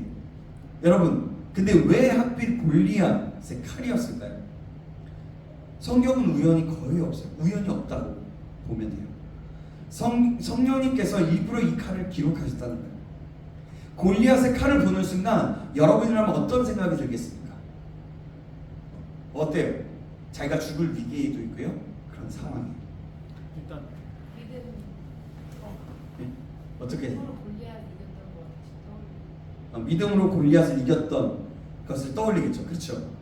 D: 여러분, 근데 왜 하필 골리앗의 칼이었을까요? 성경은 우연이 거의 없어요. 우연이 없다고 보면 돼요. 성령님께서 일부러 이 칼을 기록하셨다는 거예요. 골리앗의 칼을 보는 순간 여러분이라면 어떤 생각이 들겠습니까? 어때요? 자기가 죽을 위기에도 있고요. 그런 상황이에요.
C: 일단
E: 믿음.
D: 네? 어떻게 해요?
E: 골리앗 이겼던 거
D: 믿음으로 골리앗을 이겼던 것을 떠올리겠죠. 그렇죠?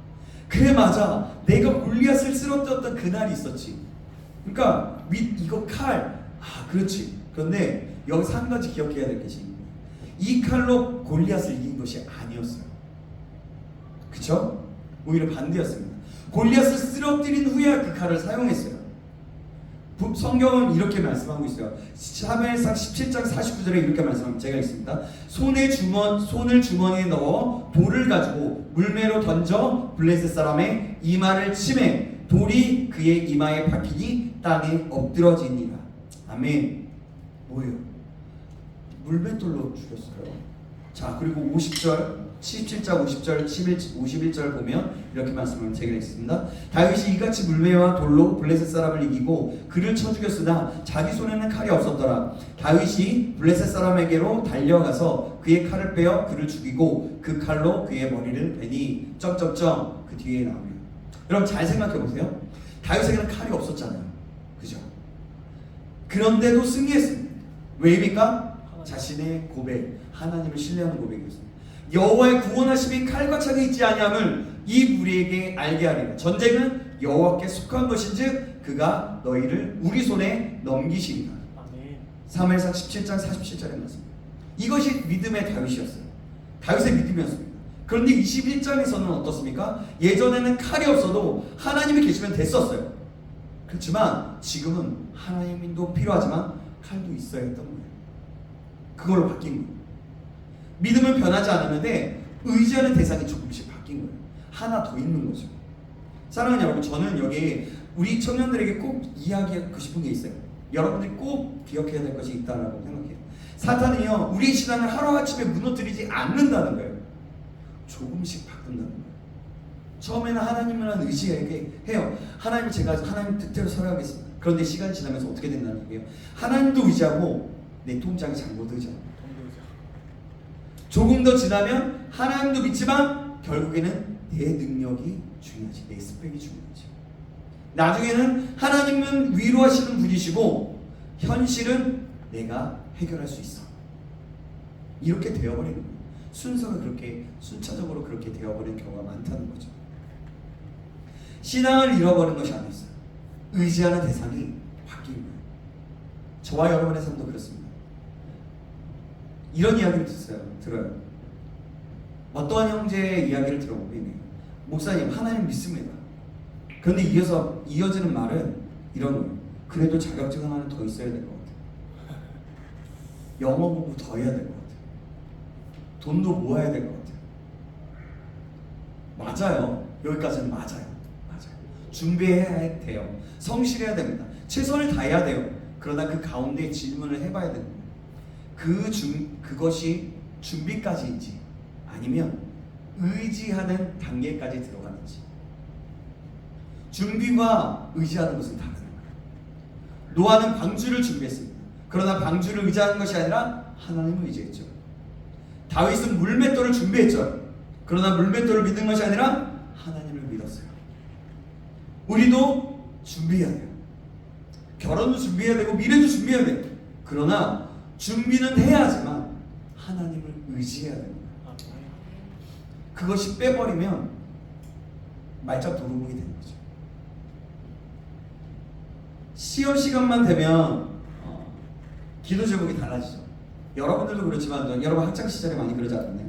D: 그래, 맞아. 내가 골리앗을 쓰러뜨렸던 그날이 있었지. 그러니까 이거 칼. 그렇지. 그런데 여기서 한 가지 기억해야 될 것이 이 칼로 골리앗을 이긴 것이 아니었어요. 그렇죠? 오히려 반대였습니다. 골리앗을 쓰러뜨린 후에 그 칼을 사용했어요. 성경은 이렇게 말씀하고 있어요. 사무엘상 17장 49절에 이렇게 말씀합니다. 제가 읽습니다. 손을 주머니에 넣어 돌을 가지고 물매로 던져 블레셋 사람의 이마를 치매 돌이 그의 이마에 박히니 땅에 엎드러지니라. 아멘. 뭐예요? 물맷돌로 죽였어요. 자, 그리고 50절 17장 50절 51절 보면 이렇게 말씀을 제가 읽습니다. 다윗이 이같이 물매와 돌로 블레셋 사람을 이기고 그를 쳐 죽였으나 자기 손에는 칼이 없었더라. 다윗이 블레셋 사람에게로 달려가서 그의 칼을 빼어 그를 죽이고 그 칼로 그의 머리를 베니 점점점 그 뒤에 나오네요. 여러분 잘 생각해 보세요. 다윗에게는 칼이 없었잖아요. 그죠? 그런데도 승리했습니다. 왜입니까? 자신의 고백, 하나님을 신뢰하는 고백이었습니다. 여호와의 구원하심이 칼과 창에 있지 아니함을 이 무리에게 알게 하리라. 전쟁은 여호와께 속한 것인즉 그가 너희를 우리 손에 넘기시리라.
C: 아멘.
D: 사무엘상 17장 47절에 말씀. 이것이 믿음의 다윗이었어요. 다윗의 믿음이었습니다. 그런데 21장에서는 어떻습니까? 예전에는 칼이 없어도 하나님이 계시면 됐었어요. 그렇지만 지금은 하나님도 필요하지만 칼도 있어야 했던 거예요. 그걸로 바뀐 거예요. 믿음은 변하지 않았는데 의지하는 대상이 조금씩 바뀐 거예요. 하나 더 있는 거죠. 사랑하는 여러분, 저는 여기 우리 청년들에게 꼭 이야기하고 싶은 게 있어요. 여러분들이 꼭 기억해야 될 것이 있다고 생각해요. 사탄은요, 우리 신앙을 하루아침에 무너뜨리지 않는다는 거예요. 조금씩 바꾼다는 거예요. 처음에는 하나님을 의지하게 해요. 하나님, 제가 하나님 뜻대로 살아가겠습니다. 그런데 시간이 지나면서 어떻게 된다는 얘기예요? 하나님도 의지하고 내 통장에 장모도 의지하고, 조금 더 지나면 하나님도 믿지만 결국에는 내 능력이 중요하지, 내 스펙이 중요하지. 나중에는 하나님은 위로하시는 분이시고 현실은 내가 해결할 수 있어. 이렇게 되어버리는 거예요. 순서가 그렇게 순차적으로 그렇게 되어버리는 경우가 많다는 거죠. 신앙을 잃어버린 것이 아니었어요. 의지하는 대상이 바뀐 거예요. 저와 여러분의 삶도 그렇습니다. 이런 이야기를 들어요. 어떠한 형제의 이야기를 들어보면, 목사님 하나님 믿습니다. 그런데 이어지는 말은 이런 거예요. 그래도 자격증 하나는 더 있어야 될 것 같아요. 영어 공부 더 해야 될 것 같아요. 돈도 모아야 될 것 같아요. 맞아요. 여기까지는 맞아요. 준비해야 돼요. 성실해야 됩니다. 최선을 다해야 돼요. 그러나 그 가운데 질문을 해봐야 됩니다. 그것이 준비까지인지 아니면 의지하는 단계까지 들어가는지. 준비와 의지하는 것은 다른 거예요. 노아는 방주를 준비했습니다. 그러나 방주를 의지하는 것이 아니라 하나님을 의지했죠. 다윗은 물맷돌을 준비했죠. 그러나 물맷돌을 믿는 것이 아니라 하나님을 믿었어요. 우리도 준비해야 돼요. 결혼도 준비해야 되고 미래도 준비해야 돼요. 그러나 준비는 해야지만 하나님을 의지해야 됩니다. 그것이 빼버리면 말짱 도루묵이 되는 거죠. 시험 시간만 되면 기도 제목이 달라지죠. 여러분들도 그렇지만 여러분 학창 시절에 많이 그러지 않았나요?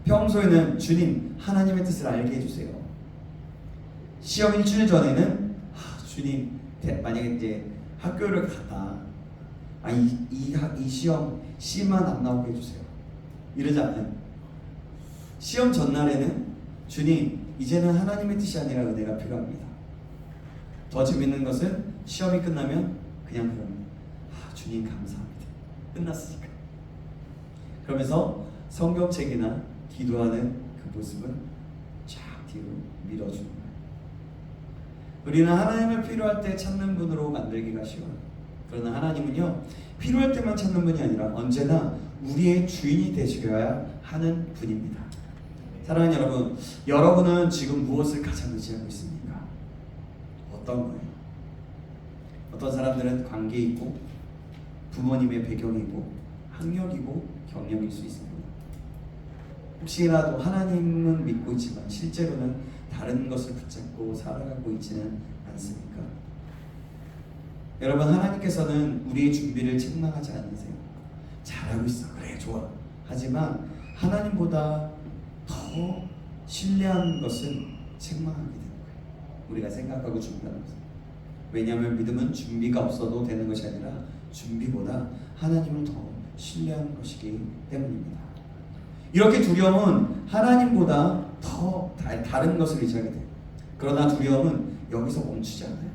D: 평소에는 주님 하나님의 뜻을 알게 해주세요. 시험 일주일 전에는 주님 만약에 이제 학교를 가다 이 시험 C만 안 나오게 해주세요. 이러지 않아요? 시험 전날에는 주님 이제는 하나님의 뜻이 아니라 은혜가 필요합니다. 더 재밌는 것은 시험이 끝나면 그냥 그럽니다. 주님 감사합니다. 끝났으니까. 그러면서 성경책이나 기도하는 그 모습을 쫙 뒤로 밀어주는 거예요. 우리는 하나님을 필요할 때 찾는 분으로 만들기가 쉬워요. 그러나 하나님은요, 필요할 때만 찾는 분이 아니라 언제나 우리의 주인이 되셔야 하는 분입니다. 사랑하는 여러분, 여러분은 지금 무엇을 가장 의지하고 있습니까? 어떤 거예요? 어떤 사람들은 관계이고 부모님의 배경이고 학력이고 경력일 수 있습니다. 혹시라도 하나님은 믿고 있지만 실제로는 다른 것을 붙잡고 살아가고 있지는 않습니까? 여러분, 하나님께서는 우리의 준비를 책망하지 않으세요. 잘하고 있어, 그래, 좋아. 하지만 하나님보다 더 신뢰한 것은 책망하게 되는 거예요. 우리가 생각하고 준비하는 것은. 왜냐하면 믿음은 준비가 없어도 되는 것이 아니라 준비보다 하나님을 더 신뢰하는 것이기 때문입니다. 이렇게 두려움은 하나님보다 더 다른 것을 의지하게 돼요. 그러나 두려움은 여기서 멈추지 않아요.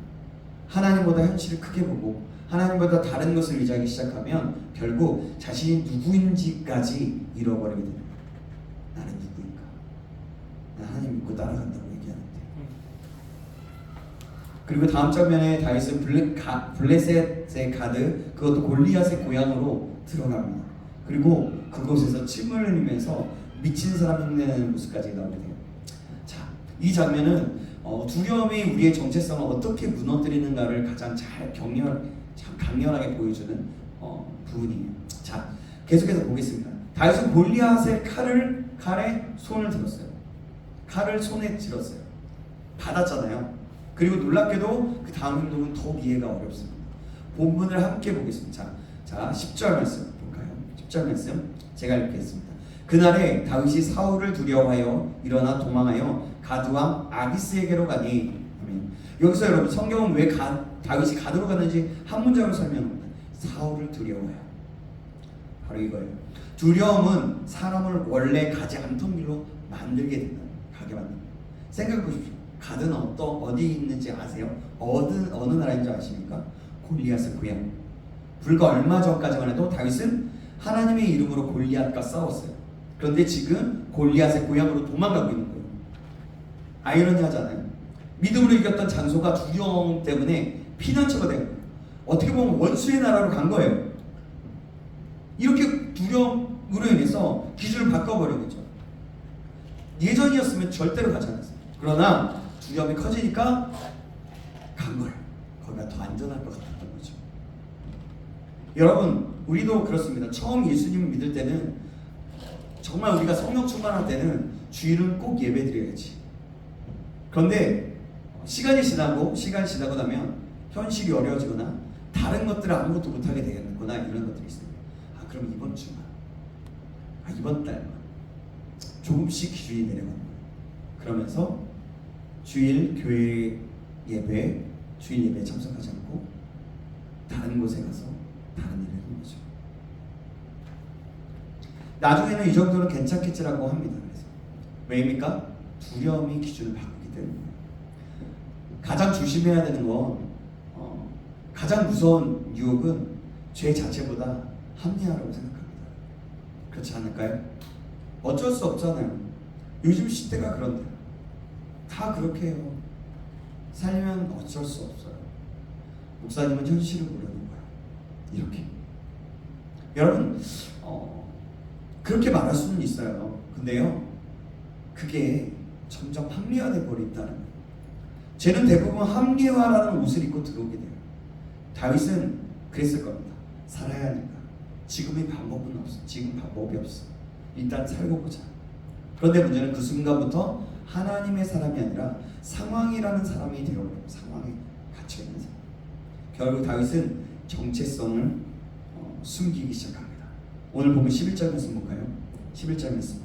D: 하나님보다 현실을 크게 보고 하나님보다 다른 것을 의지하기 시작하면 결국 자신이 누구인지까지 잃어버리게 됩니다. 나는 누구인가? 나 하나님 믿고 따라간다고 얘기하는데. 그리고 다음 장면에 다윗은 블레셋의 가드, 그것도 골리앗의 고향으로 들어갑니다. 그리고 그곳에서 침을 흘리면서 미친 사람 흉내내는 모습까지 나오게 돼요. 자, 이 장면은 두려움이 우리의 정체성을 어떻게 무너뜨리는가를 가장 강렬하게 보여주는 부분이에요. 자, 계속해서 보겠습니다. 다윗은 골리앗의 칼에 손을 들었어요. 칼을 손에 쥐었어요. 받았잖아요. 그리고 놀랍게도 그 다음 행동은 더 이해가 어렵습니다. 본문을 함께 보겠습니다. 자, 10절 말씀 볼까요? 10절 말씀 제가 읽겠습니다. 그날에 다윗이 사울을 두려워하여 일어나 도망하여 가드왕 아기스에게로 가니. 아멘. 여기서 여러분 성경은 왜 다윗이 가드로 갔는지 한 문장으로 설명합니다. 사울을 두려워해요. 바로 이거예요. 두려움은 사람을 원래 가지 않던 길로 만들게 된다. 가게 만든다. 생각해 보십시오. 가드는 어디 있는지 아세요? 어느 나라인지 아십니까? 골리앗의 고향. 불과 얼마 전까지만 해도 다윗은 하나님의 이름으로 골리앗과 싸웠어요. 그런데 지금 골리앗의 고향으로 도망가고 있는 거예요. 아이러니하잖아요. 믿음으로 이겼던 장소가 두려움 때문에 피난처가 된 거예요. 어떻게 보면 원수의 나라로 간 거예요. 이렇게 두려움으로 인해서 기준을 바꿔버리겠죠. 예전이었으면 절대로 가지 않았어요. 그러나 두려움이 커지니까 간 거예요. 거기가 더 안전할 것 같았던 거죠. 여러분, 우리도 그렇습니다. 처음 예수님을 믿을 때는 정말 우리가 성령 충만할 때는 주일은 꼭 예배드려야지. 그런데 시간이 지나고 나면 현실이 어려워지거나 다른 것들을 아무것도 못하게 되겠구나 이런 것들이 있어요. 그럼 이번 주만, 이번 달만 조금씩 기준이 내려가는 거예요. 그러면서 주일 교회 예배, 주일 예배에 참석하지 않고 다른 곳에 가서 다른 일을 하는 거죠. 나중에는 이 정도는 괜찮겠지라고 합니다. 그래서 왜입니까? 두려움이 기준을 바꾸기 때문에. 가장 조심해야 되는 건 가장 무서운 유혹은 죄 자체보다 합리화라고 생각합니다. 그렇지 않을까요? 어쩔 수 없잖아요. 요즘 시대가 그런데 다 그렇게 해요. 살면 어쩔 수 없어요. 목사님은 현실을 모르는 거야. 이렇게. 여러분, 그렇게 말할 수는 있어요. 근데요, 그게 점점 합리화돼 버린다는 거예요. 쟤는 대부분 합리화라는 옷을 입고 들어오게 돼요. 다윗은 그랬을 겁니다. 살아야 하니까. 지금의 방법은 없어. 지금 방법이 없어. 일단 살고 보자. 그런데 문제는 그 순간부터 하나님의 사람이 아니라 상황이라는 사람이 되어버려요. 상황에 갇혀있는 사람. 결국 다윗은 정체성을 숨기기 시작합니다. 오늘 보면 11절 말씀 볼까요? 11절 말씀.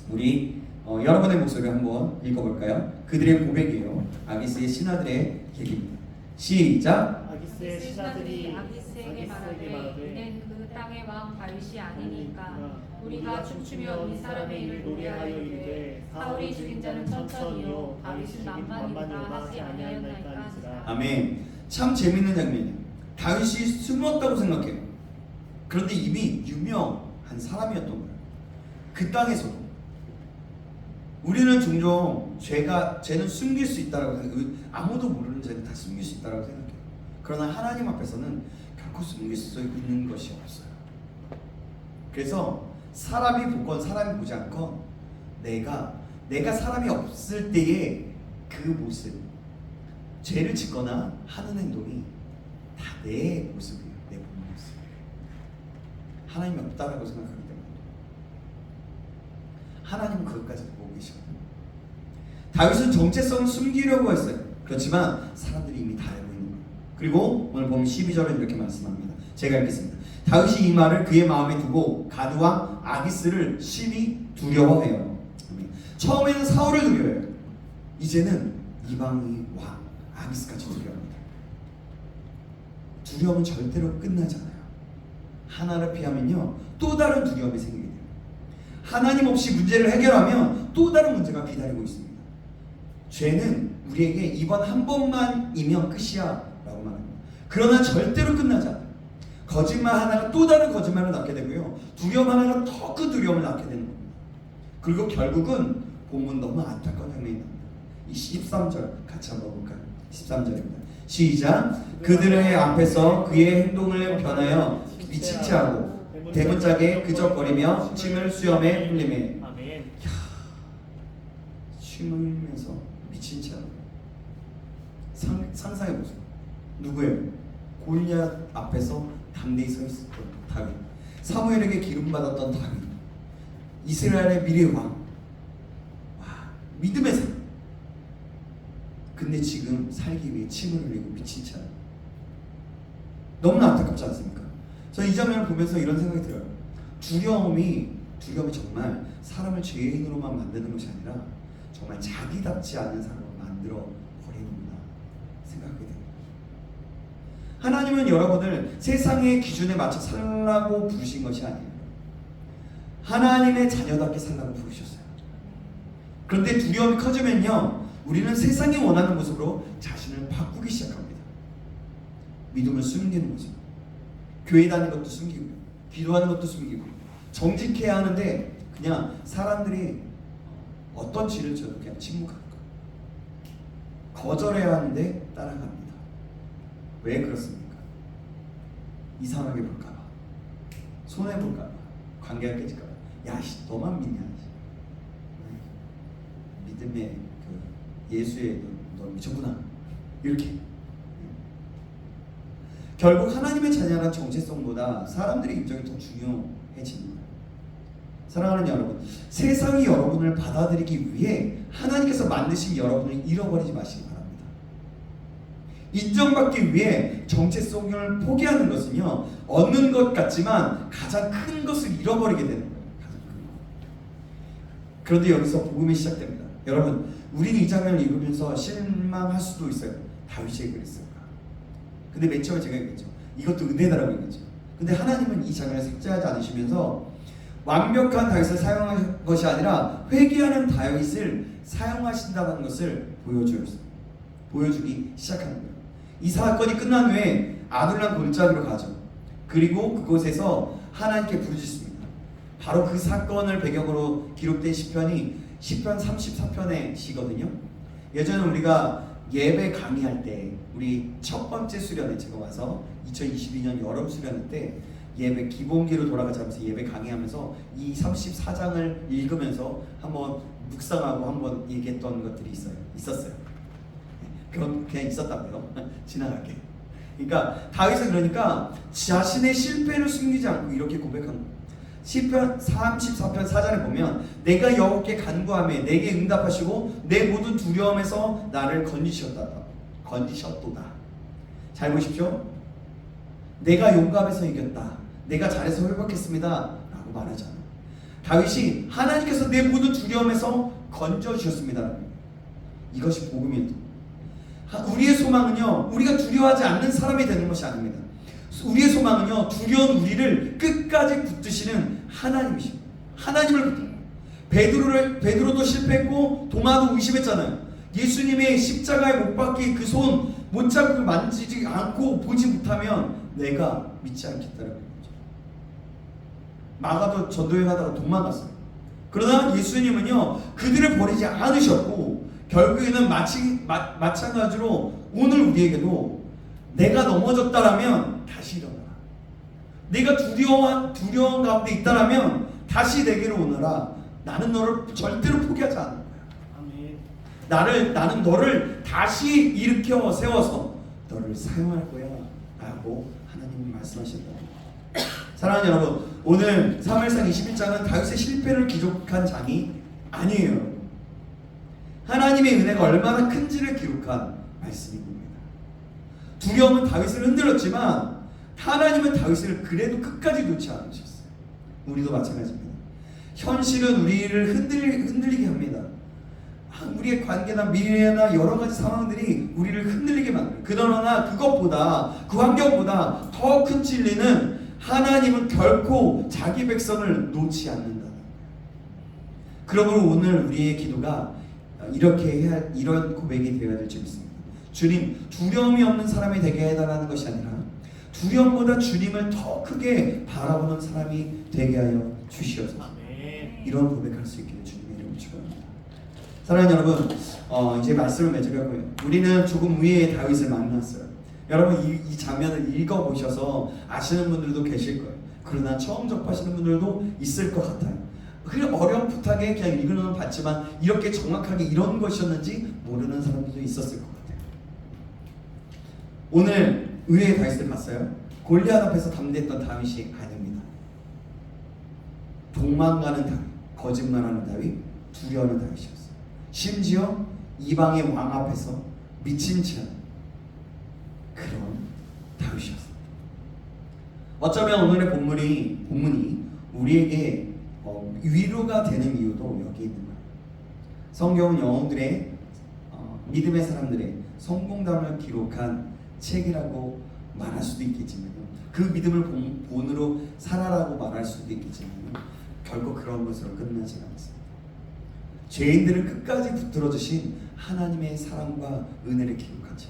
D: 우리 여러분의 목소리 한번 읽어볼까요? 그들의 고백이에요. 아기스의 신하들의 얘기입니다. 시작.
C: 아기스의 신하들이
E: 아기스에게 말하되 이는 그 땅의 왕 다윗이 아니니까 우리가 춤추며 우리 사람의 일을 노래하여 이르되 사울이 죽인 자는 천천히요 다윗은 만만이로다 하지 아니하였나이까 하니라.
D: 아멘. 참 재밌는 장면이에요. 다윗이 숨었다고 생각해요. 그런데 이미 유명한 사람이었던 거예요. 그 땅에서도. 우리는 종종 죄는 숨길 수 있다라고 생각해요. 아무도 모르는 죄는 다 숨길 수 있다라고 생각해요. 그러나 하나님 앞에서는 결코 숨길 수 있는 것이 없어요. 그래서 사람이 보건 사람이 보지 않건 내가 사람이 없을 때의 그 모습, 죄를 짓거나 하는 행동이 다 내 모습이에요. 내 본 모습. 하나님이 없다라고 생각하기 때문에 하나님은 그것까지 보고 계시거든요. 다윗은 정체성을 숨기려고 했어요. 그렇지만 사람들이 이미 다 알고 있는 거예요. 그리고 오늘 보면 12절은 이렇게 말씀합니다. 제가 읽겠습니다. 다윗이 이 말을 그의 마음에 두고 가드왕 아기스를 심히 두려워해요. 처음에는 사울을 두려워해요. 이제는 이방의 왕 아기스까지 두려워합니다. 두려움은 절대로 끝나지 않아요. 하나를 피하면요 또 다른 두려움이 생기게 돼요. 하나님 없이 문제를 해결하면 또 다른 문제가 기다리고 있습니다. 죄는 우리에게 이번 한 번만이면 끝이야 라고 말합니다. 그러나 절대로 끝나지 않아요. 거짓말 하나가 또 다른 거짓말을 낳게 되고요, 두려움 하나가 더 큰 두려움을 낳게 되는 겁니다. 그리고 결국은 본문 너무 안타까운 장면이 납니다. 이 13절 같이 한번 볼까요? 13절입니다. 시작. 그들의 앞에서 그의 행동을 변하여 미친 채 하고 대문짝에 그적거리며 침을 수염에 흘리매.
C: 아멘.
D: 침을 흘리면서 미친 채 하고. 상상해 보세요. 누구예요? 골리앗 앞에서 담대히 서 있었던 다윗. 사무엘에게 기름 받았던 다윗. 이스라엘의 미래의 왕. 와, 믿음의 사람. 근데 지금 살기 위해 침을 흘리고 미친 채 하고. 너무나 안타깝지 않습니까? 저는 이 장면을 보면서 이런 생각이 들어요. 두려움이 두려움이 정말 사람을 죄인으로만 만드는 것이 아니라 정말 자기답지 않은 사람을 만들어 버리는구나 생각하게 됩니다. 하나님은 여러분을 세상의 기준에 맞춰 살라고 부르신 것이 아니에요. 하나님의 자녀답게 살라고 부르셨어요. 그런데 두려움이 커지면요, 우리는 세상이 원하는 모습으로 자신을 바꾸기 시작합니다. 믿음을 숨기는 모습, 교회 다니는 것도 숨기고, 기도하는 것도 숨기고, 정직해야 하는데 그냥 사람들이 어떤 죄를 져도 그냥 침묵하는 거예요. 거절해야 하는데 따라갑니다. 왜 그렇습니까? 이상하게 볼까봐, 손해 볼까봐, 관계가 깨질까봐. 야씨, 너만 믿냐? 믿음의 그 예수의 너 미쳤구나. 이렇게. 결국 하나님의 자녀란 정체성보다 사람들의 인정이 더 중요해집니다. 사랑하는 여러분, 세상이 여러분을 받아들이기 위해 하나님께서 만드신 여러분을 잃어버리지 마시기 바랍니다. 인정받기 위해 정체성을 포기하는 것은요, 얻는 것 같지만 가장 큰 것을 잃어버리게 되는 거예요. 가장 큰 것. 그런데 여기서 복음이 시작됩니다. 여러분, 우리는 이 장면을 읽으면서 실망할 수도 있어요. 다윗이 그랬을까? 근데 맨 처음에 제가 얘기했죠. 이것도 은혜다라고 얘기했죠. 근데 하나님은 이 장면을 삭제하지 않으시면서 완벽한 다윗을 사용한 것이 아니라 회개하는 다윗을 사용하신다는 것을 보여주기 시작하는 거예요. 이 사건이 끝난 후에 아둘람 골짜기로 가죠. 그리고 그곳에서 하나님께 부르짖습니다. 바로 그 사건을 배경으로 기록된 시편이 시편 34편의 시거든요. 예전에 우리가 예배 강의할 때, 우리 첫 번째 수련회 제가 와서 2022년 여름 수련회 때 예배 기본기로 돌아가자면서 예배 강의하면서 이 34장을 읽으면서 한번 묵상하고 한번 얘기했던 것들이 있었어요. 그냥 있었다고요. 지나갈게. 그러니까 다윗은 그러니까 자신의 실패를 숨기지 않고 이렇게 고백한 거예요. 시편 34편 4절에 보면 내가 여호와께 간구하며 내게 응답하시고 내 모든 두려움에서 나를 건지셨도다. 잘 보십시오. 내가 용감해서 이겼다. 내가 잘해서 회복했습니다. 라고 말하잖아요. 다윗이 하나님께서 내 모든 두려움에서 건져주셨습니다. 이것이 복음이에요. 우리의 소망은요, 우리가 두려워하지 않는 사람이 되는 것이 아닙니다. 우리의 소망은요, 두려운 우리를 끝까지 붙드시는 하나님이십니다. 하나님을 붙들어요. 베드로도 실패했고 도마도 의심했잖아요. 예수님의 십자가에 못 박힌 그 손 못 잡고 만지지 않고 보지 못하면 내가 믿지 않겠다라고 했죠. 마가도 전도여행 하다가 도망갔어요. 그러나 예수님은요, 그들을 버리지 않으셨고 결국에는 마찬가지로 오늘 우리에게도 내가 넘어졌다라면 다시 일어나라. 내가 두려운 가운데 있다라면 다시 내게로 오너라. 나는 너를 절대로 포기하지 않을 거야.
C: 아멘.
D: 나는 너를 다시 일으켜 세워서 너를 사용할 거야 라고 하나님이 말씀하신다. 사랑하는 여러분, 오늘 사무엘상 21장은 다윗의 실패를 기록한 장이 아니에요. 하나님의 은혜가 얼마나 큰지를 기록한 말씀입니다. 두려움은 다윗을 흔들었지만 하나님은 다윗을 그래도 끝까지 놓지 않으셨어요. 우리도 마찬가지입니다. 현실은 우리를 흔들리게 합니다. 우리의 관계나 미래나 여러 가지 상황들이 우리를 흔들리게 만들어요. 그러나 그것보다, 그 환경보다 더 큰 진리는 하나님은 결코 자기 백성을 놓지 않는다. 그러므로 오늘 우리의 기도가 이런 고백이 되어야 될 줄 믿습니다. 주님, 두려움이 없는 사람이 되게 해달라는 것이 아니라 두려움보다 주님을 더 크게 바라보는 사람이 되게 하여 주시옵소서.
C: 아멘.
D: 이런 고백할 수 있기를 주님의 이름으로 축원합니다. 사랑하는 여러분, 이제 말씀을 맺으려고요. 우리는 조금 위에 다윗을 만났어요. 여러분, 이 장면을 읽어보셔서 아시는 분들도 계실 거예요. 그러나 처음 접하시는 분들도 있을 것 같아요. 그냥 어렴풋하게 그냥 읽으면 봤지만 이렇게 정확하게 이런 것이었는지 모르는 사람들도 있었을 것 같아요. 오늘 의외의 다윗을 봤어요? 골리앗 앞에서 담대했던 다윗이 아닙니다. 도망가는 다윗, 거짓말하는 다윗, 두려워하는 다윗이었어요. 심지어 이방의 왕 앞에서 미친 채 그런 다윗이었습니다. 어쩌면 오늘의 본문이 우리에게 위로가 되는 이유도 여기 있는 거예요. 성경은 영웅들의 믿음의 사람들의 성공담을 기록한 책이라고 말할 수도 있겠지만 그 믿음을 본으로 살아라고 말할 수도 있겠지만 결코 그런 것으로 끝나지 않습니다. 죄인들을 끝까지 붙들어 주신 하나님의 사랑과 은혜를 기록한 책.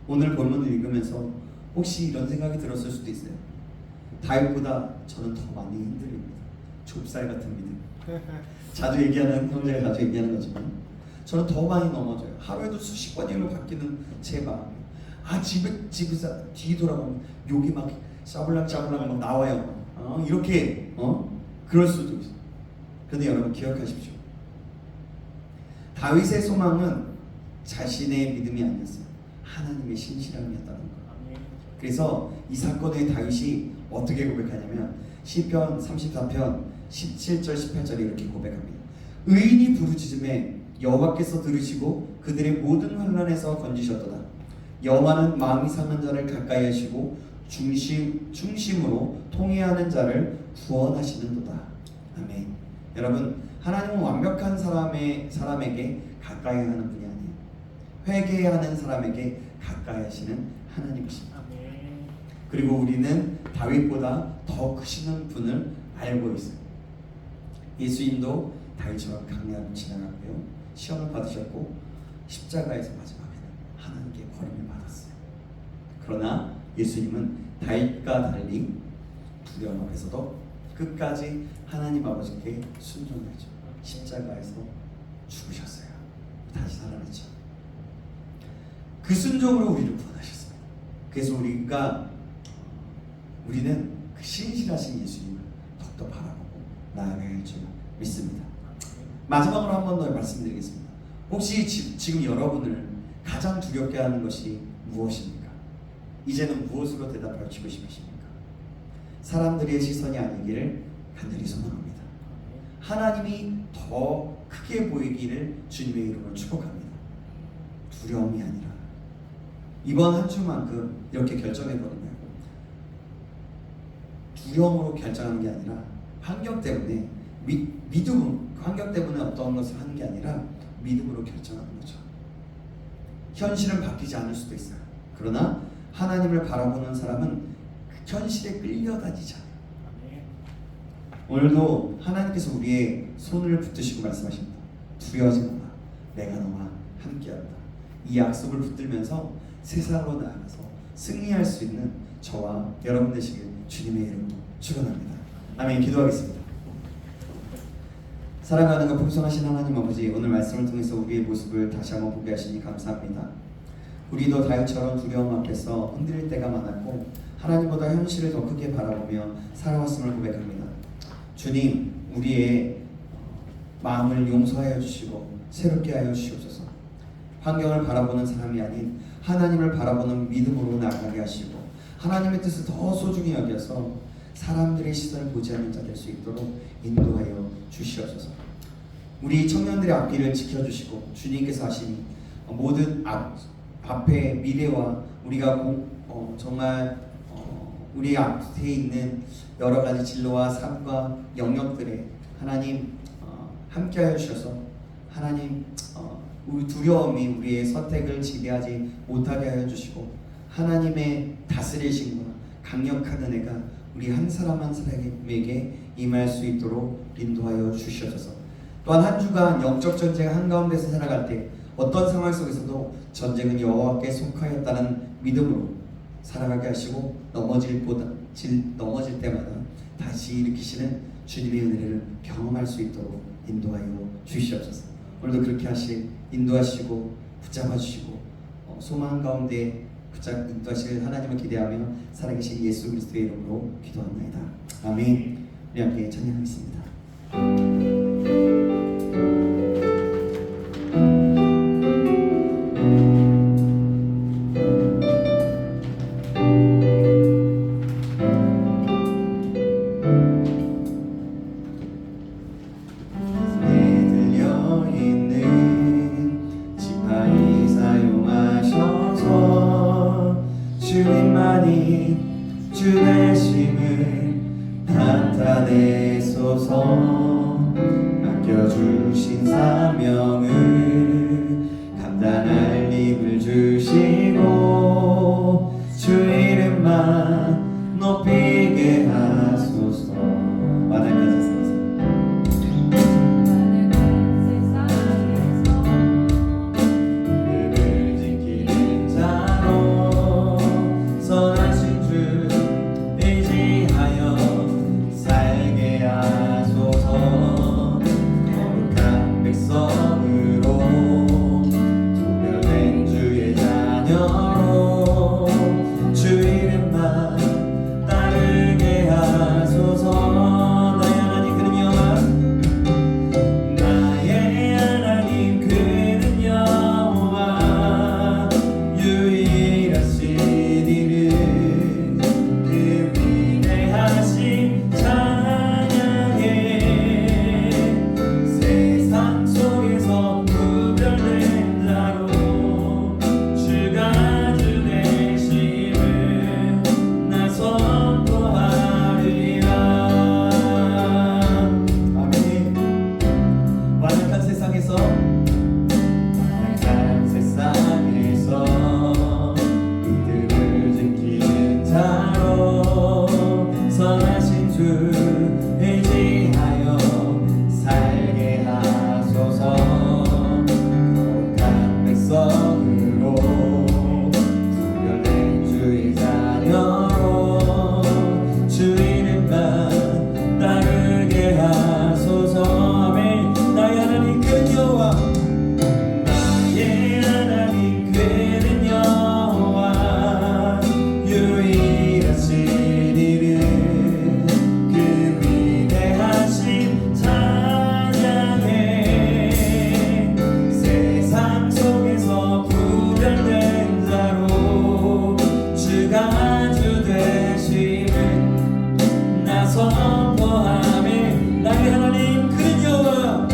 D: 오늘 본문을 읽으면서 혹시 이런 생각이 들었을 수도 있어요. 다윗보다 저는 더 많이 힘들입니다. 좁쌀 같은 믿음. 자주 얘기하는, 형제가 자주 얘기하는 거지만 저는 더 많이 넘어져요. 하루에도 수십 번 일로 바뀌는 제 마음이. 집에서 뒤 돌아보면 욕이 막 짜불랑짜불랑 막 나와요. 이렇게 그럴 수도 있어요. 그런데 여러분 기억하십시오. 다윗의 소망은 자신의 믿음이 아니었어요. 하나님의 신실함이었다는 거예요. 그래서 이 사건에 다윗이 어떻게 고백하냐면 시편 34편 17절 18절에 이렇게 고백합니다. 의인이 부르짖음에 여호와께서 들으시고 그들의 모든 환난에서 건지셨도다. 여호와는 마음이 상한 자를 가까이 하시고 중심으로 통회하는 자를 구원하시는도다. 아멘. 여러분, 하나님은 완벽한 사람에게 가까이 하는 분이 아니에요. 회개하는 사람에게 가까이 하시는 하나님이십니다. 그리고 우리는 다윗보다 더 크시는 분을 알고 있어요. 예수님도 다윗처럼 강약을 지나갔고요. 시험을 받으셨고 십자가에서 마지막에는 하나님께 버림을 받았어요. 그러나 예수님은 다윗과 달리 두려움 앞에서도 끝까지 하나님 아버지께 순종했죠. 십자가에서 죽으셨어요. 다시 살아났죠. 그 순종으로 우리를 구원하셨습니다. 그래서 우리는 그 신실하신 예수님을 더욱더 바라보고 나아가야 할 줄 믿습니다. 마지막으로 한 번 더 말씀드리겠습니다. 혹시 지금 여러분을 가장 두렵게 하는 것이 무엇입니까? 이제는 무엇으로 대답하시고 싶으십니까? 사람들의 시선이 아니기를 간절히 소망합니다. 하나님이 더 크게 보이기를 주님의 이름으로 축복합니다. 두려움이 아니라 이번 한 주만큼 이렇게 결정해버리면 두려움으로 결정하는 게 아니라 환경 때문에 환경 때문에 어떤 것을 하는 게 아니라 믿음으로 결정하는 거죠. 현실은 바뀌지 않을 수도 있어요. 그러나 하나님을 바라보는 사람은 그 현실에 끌려다니지 않아요. 오늘도 하나님께서 우리의 손을 붙드시고 말씀하십니다. 두려워하지 마라. 내가 너와 함께한다. 이 약속을 붙들면서 세상으로 나아가서 승리할 수 있는 저와 여러분 되시길 주님의 이름으로 축원합니다. 아멘. 기도하겠습니다. 사랑하는 것 풍성하신 하나님 아버지, 오늘 말씀을 통해서 우리의 모습을 다시 한번 보게 하시니 감사합니다. 우리도 다윗처럼 두려움 앞에서 흔들릴 때가 많았고 하나님보다 현실을 더 크게 바라보며 살아왔음을 고백합니다. 주님, 우리의 마음을 용서하여 주시고 새롭게 하여 주시옵소서. 환경을 바라보는 사람이 아닌 하나님을 바라보는 믿음으로 나아가게 하시고 하나님의 뜻을 더 소중히 여겨서 사람들의 시선을 보지 않는 자 될 수 있도록 인도하여 주시옵소서. 우리 청년들의 앞길을 지켜주시고 주님께서 하신 모든 앞에 미래와 우리가 정말 우리 앞에 있는 여러 가지 진로와 삶과 영역들에 하나님 함께하여 주셔서 하나님 우리 두려움이 우리의 선택을 지배하지 못하게 하여 주시고 하나님의 다스리심과 강력한 은혜가 우리 한 사람 한 사람에게 임할 수 있도록 인도하여 주시옵소서. 또한 한 주간 영적 전쟁 한가운데서 살아갈 때 어떤 상황 속에서도 전쟁은 여호와께 속하였다는 믿음으로 살아가게 하시고 넘어질 때마다 다시 일으키시는 주님의 은혜를 경험할 수 있도록 인도하여 주시옵소서. 오늘도 그렇게 인도하시고 붙잡아 주시고 소망 가운데 인도하실 하나님을 기대하며 살아계신 예수 그리스도의 이름으로 기도합니다. 아멘. 우리 함께 찬양하겠습니다. 주님만이 주 되심을 다 나타내소서. 맡겨주신 사명을 감당할 힘을 주시고 주 이름만 높이게 하소서. 완악한 세상에서 이름을 지키는 자로 선하신 주 의지하여 살게 하소서. 거룩한 백성으로 구별된 주의 자녀로 주 이름만 따르게 하소서. 나의 하나님 그는 여호와, 나의 하나님 그는 여호와, 유일하신 이름 그 위대하신 찬양해. 세상 속에서 구별된 자로 주가 주 되심을 나 선포하리라. 아멘. 완악한 세상에서 믿음을 지키는 자로 선하신 주 의지하여 살게 하소서. 거룩한 백성으로 구별된 주의 자녀로 주 이름만 따르게 하소서. 아멘. 나의 하나님 그 여호와, 나의 하나님 그는 여호와, 유일하신 이름 그 위대하신 찬양해. 세상 속에서 구별된 자로 주가 주 되심을 나 선포하며. 나의 하나님 그는 여호와,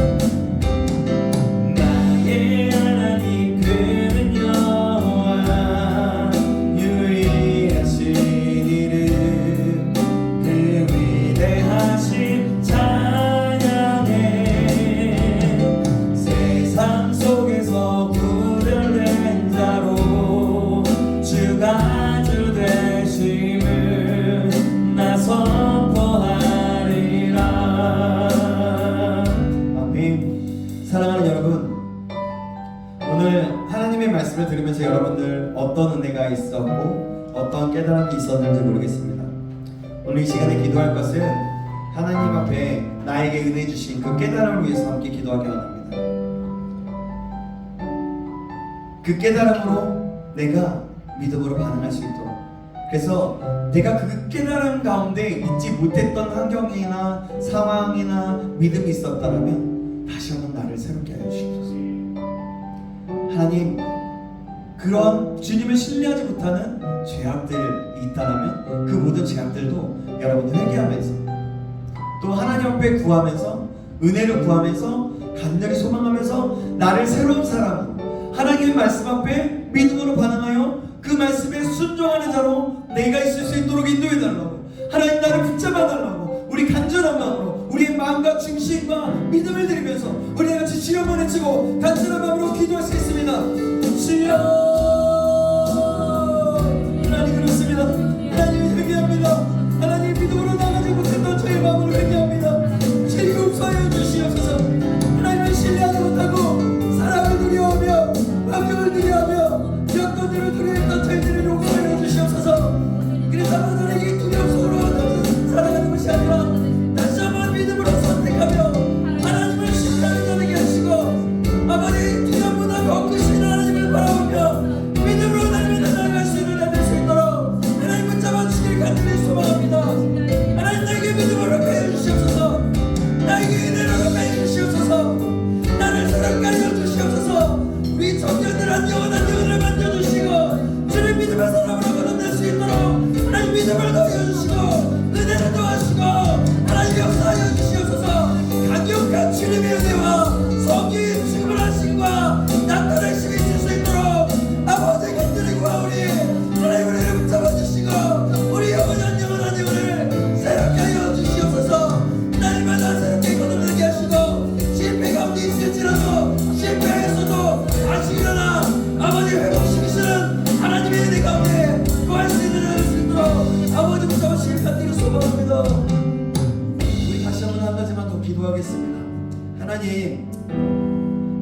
D: 나의 하나님 그는 여호와, 유일하신 이름 그 위대하신 찬양해. 세상 속에서 구별된 자로 주가 주 되심을 나 선포하리라. 아멘. 사랑하는 여러분, 오늘 하나님의 말씀을 들으면서 여러분들 어떤 은혜가 있었고 어떤 깨달음이 있었는지 모르겠습니다. 오늘 이 시간에 기도할 것은 하나님 앞에 나에게 은혜 주신 그 깨달음을 위해서 함께 기도하기 원합니다. 그 깨달음으로 내가 믿음으로 반응할 수 있도록, 그래서 내가 그 깨달음 가운데 잊지 못했던 환경이나 상황이나 믿음이 있었다면 다시 한번 나를 새롭게 하여 주시옵소서. 하나님, 그런 주님을 신뢰하지 못하는 죄악들이 있다면 그 모든 죄악들도 여러분들 회개하면서 또 하나님 앞에 구하면서 은혜를 구하면서 간절히 소망하면서 나를 새로운 사람으로 하나님의 말씀 앞에 믿음으로 반응하여 그 말씀에 순종하는 자로 내가 있을 수 있도록 인도해달라고, 하나님 나를 붙잡아달라고 우리 간절한 마음으로 우리의 마음과 중심과 믿음을 드리면서 우리 같이 주여 한번 외치고 간절한 마음으로 기도할 수 있습니다. 주여, 하나님 그렇습니다. 하나님 회개합니다. 하나님 믿음으로 나가지 못했던 저의 마음을 회개합니다. 죄를 용서하여 주시옵소서. 하나님을 신뢰하지 못하고 사랑을 두려워하며 환경을 두려워하며 여건들을 두려워했던 저희들을 용서하여 주시옵소서. 그래서 하나님에게 두려움 속으로 살아가는 것이 아니라 다시 한번 믿음으로 선택하며 하나님을 신뢰하는 자에게 하시고 아버지 두려움보다 더 크신 하나님을 바라보며 믿음으로 나를 나아갈 수 있는 자들 수 있도록 하나님 붙잡아 주시길 간절히 소망합니다. 하나님 나에게 믿음으로 하여 주시옵소서. 나에게 은혜로 하여 주시옵소서. 나를 새롭게 하여 주시옵소서. 우리 청년들 한 영혼을 만져주시고 주를 믿음의 사람으로 거듭날 수 있도록 하나님 믿음을 더해주시고 은혜를 더하시고 하나님 역사하여 주시옵소서. 강력한 주님의 은혜와 성령의 충만하심과 나타나심이 있을 수 있도록 아버지 간절히 구하오니 하나님 은혜를 붙잡아 주시고 우리 영원한 영원을 새롭게 하여 주시옵소서. 주십시오. 우리 다시 한번 한 가지만 더 기도하겠습니다. 하나님,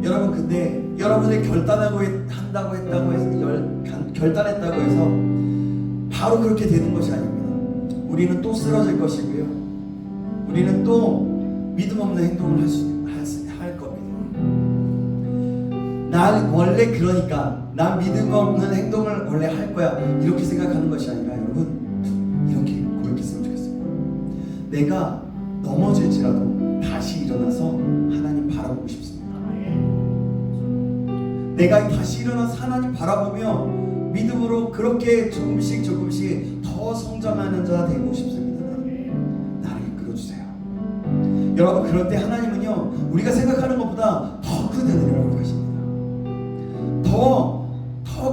D: 여러분 근데 여러분이 결단했다고 해서 바로 그렇게 되는 것이 아닙니다. 우리는 또 쓰러질 것이고요. 우리는 또 믿음 없는 행동을 할 겁니다. 난 원래 그러니까 난 믿음 없는 행동을 원래 할 거야 이렇게 생각하는 것이 아니라 여러분 이렇게 고백했으면 좋겠습니다. 내가 넘어질지라도 다시 일어나서 하나님 바라보고 싶습니다. 내가 다시 일어나서 하나님 바라보며 믿음으로 그렇게 조금씩 더 성장하는 자 되고 싶습니다. 나를 이끌어주세요. 여러분 그럴 때 하나님은요 우리가 생각하는 것보다 더 큰 은혜를 하십니다. 더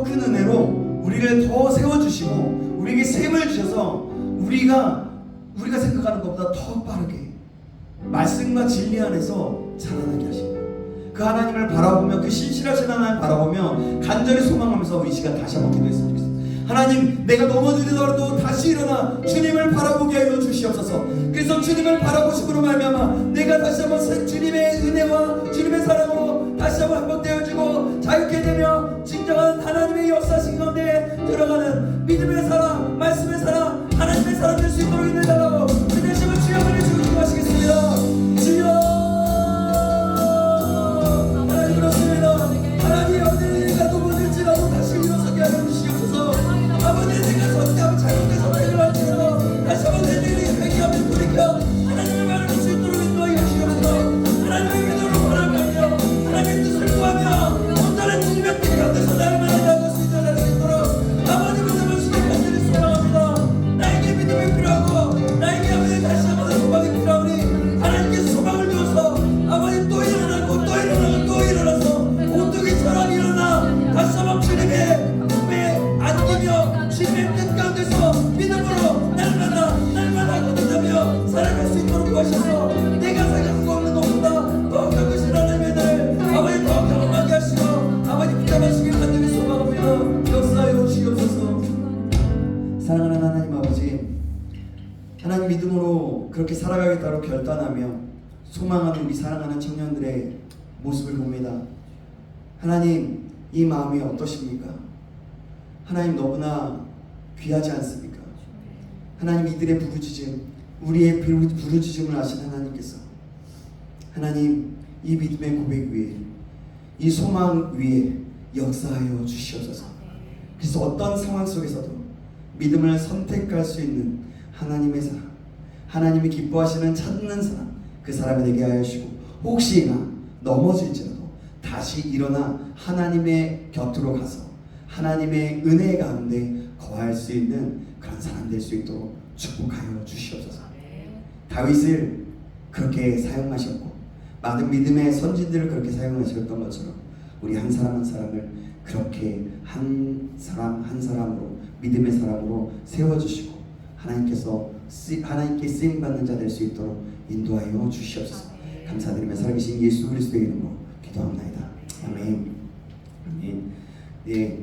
D: 큰 은혜로 우리를 더 세워주시고 우리에게 셈을 주셔서 우리가 생각하는 것보다 더 빠르게 말씀과 진리 안에서 자라나게 하십니다. 그 하나님을 바라보며 그 신실하신 하나님을 바라보며 간절히 소망하면서 이 시간 다시 한번 기도했으면 좋겠습니다. 하나님 내가 넘어지더라도 다시 일어나 주님을 바라보게 하여 주시옵소서. 그래서 주님을 바라보심으로 말미암아 내가 다시 한번 주님의 은혜와 주님의 사랑으로 다시 한번 회복되어지고 자유케 되며 진정한 하나님의 역사신 가운데 들어가는 믿음의 사랑, 말씀의 사랑, 하나님의 사랑 될 수 있도록 인도해달라고 우리 다시 한번 주여 은혜 주시고 기도하시겠습니다. 주여 하나님 그렇습니다. 하나님 어디가 넘어질지라도 다시 일어서게 하여 주시옵소서. 아버지 내가 선대하고 잘못된 선택을 할지라도 다시 한번 내 눈이 회개하며 돌이켜 하나님의 말을 할 수 있도록 인도하여 주시옵소서. 하나님의 기도를 바라며 하나님의 뜻을 구하며 온전한 주님의 뜻 가운데서 나를 만나게 수 있도록 아버지 믿음을 주께 간절히 소망합니다. 나에게 믿음이 필요하고 나에게 아버지 다시 한번 소망이 필요하오니 하나님께 소망을 주어서 아버지 또 일어나고 또 일어나고 또 일어나서 오뚜기처럼 일어나 다시 한번 주님의 품에 안기며 주님의 뜻 가운데서 믿음으로 날마다 거듭하며 살아갈 수 있도록 도와주셔서 내가 생각하고 없는 것보다 더 겪으신 하나님의 날 아버지 더 경험하게 하시고 아버지 붙잡아주시길 간절히 소망합니다. 역사하여 주시옵소서. 사랑하는 하나님 아버지, 하나님 믿음으로 그렇게 살아가겠다고 결단하며 소망하는 우리 사랑하는 청년들의 모습을 봅니다. 하나님 이 마음이 어떠십니까? 하나님 너무나 귀하지 않습니까? 하나님 이들의 부르짖음, 우리의 부르짖음을 아신 하나님께서 하나님 이 믿음의 고백 위에 이 소망 위에 역사하여 주시옵소서. 그래서 어떤 상황 속에서도 믿음을 선택할 수 있는 하나님의 사랑, 하나님이 기뻐하시는 찾는 사람, 그 사람이 되게 하여 주시고 혹시나 넘어질지라도 다시 일어나 하나님의 곁으로 가서 하나님의 은혜 가운데 거할 수 있는 그런 사람 될 수 있도록 축복하여 주시옵소서. 다윗을 그렇게 사용하셨고 많은 믿음의 선진들을 그렇게 사용하셨던 것처럼 우리 한 사람 한 사람을 그렇게 한 사람 한 사람으로 믿음의 사람으로 세워주시고 하나님께 쓰임받는 자 될 수 있도록 인도하여 주시옵소서. 감사드리며 살아계신 예수 그리스도의 이름으로 기도합니다. 아멘. 아멘. 네,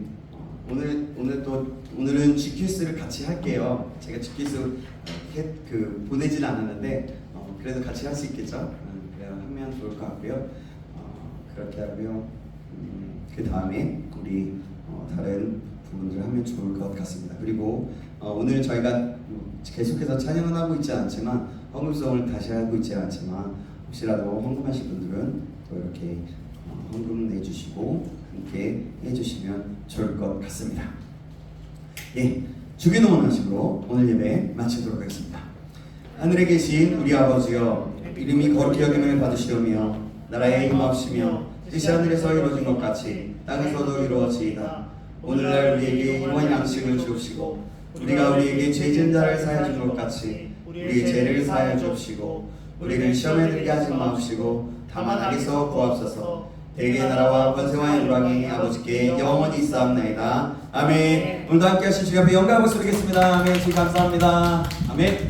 D: 오늘은 GQS를 같이 할게요. 제가 GQS 보내진 않았는데 그래도 같이 할 수 있겠죠? 하면 좋을 것 같고요. 그렇게 하고요. 그 다음에 우리 다른 부분들 하면 좋을 것 같습니다. 그리고 오늘 저희가 계속해서 찬양은 하고 있지 않지만 헌금성을 다시 하고 있지 않지만 혹시라도 헌금하실 분들은 또 이렇게 헌금 내주시고 함께 해주시면 좋을 것 같습니다. 예, 주기도문 하시고 오늘 예배 마치도록 하겠습니다. 하늘에 계신 우리 아버지여, 이름이 거룩히 여김을 받으시오며 나라의 임하옵시며 뜻이 하늘에서 이루어진 것 같이 땅에서도 이루어지이다. 오늘날 우리에게 일용할 양식을 주옵시고 우리가 우리에게 죄 지은 자를 사하여 준 것 같이 우리의 죄를 사하여 주옵시고 우리를 시험에 들게 하지 마옵시고 다만 악에서 구하옵소서. 대개 나라와 권세와 영광이 아버지께 영원히 있사옵나이다. 아멘. 오늘도 함께 하신 주님 앞에 영광을 드리겠습니다. 아멘. 주님 감사합니다. 아멘.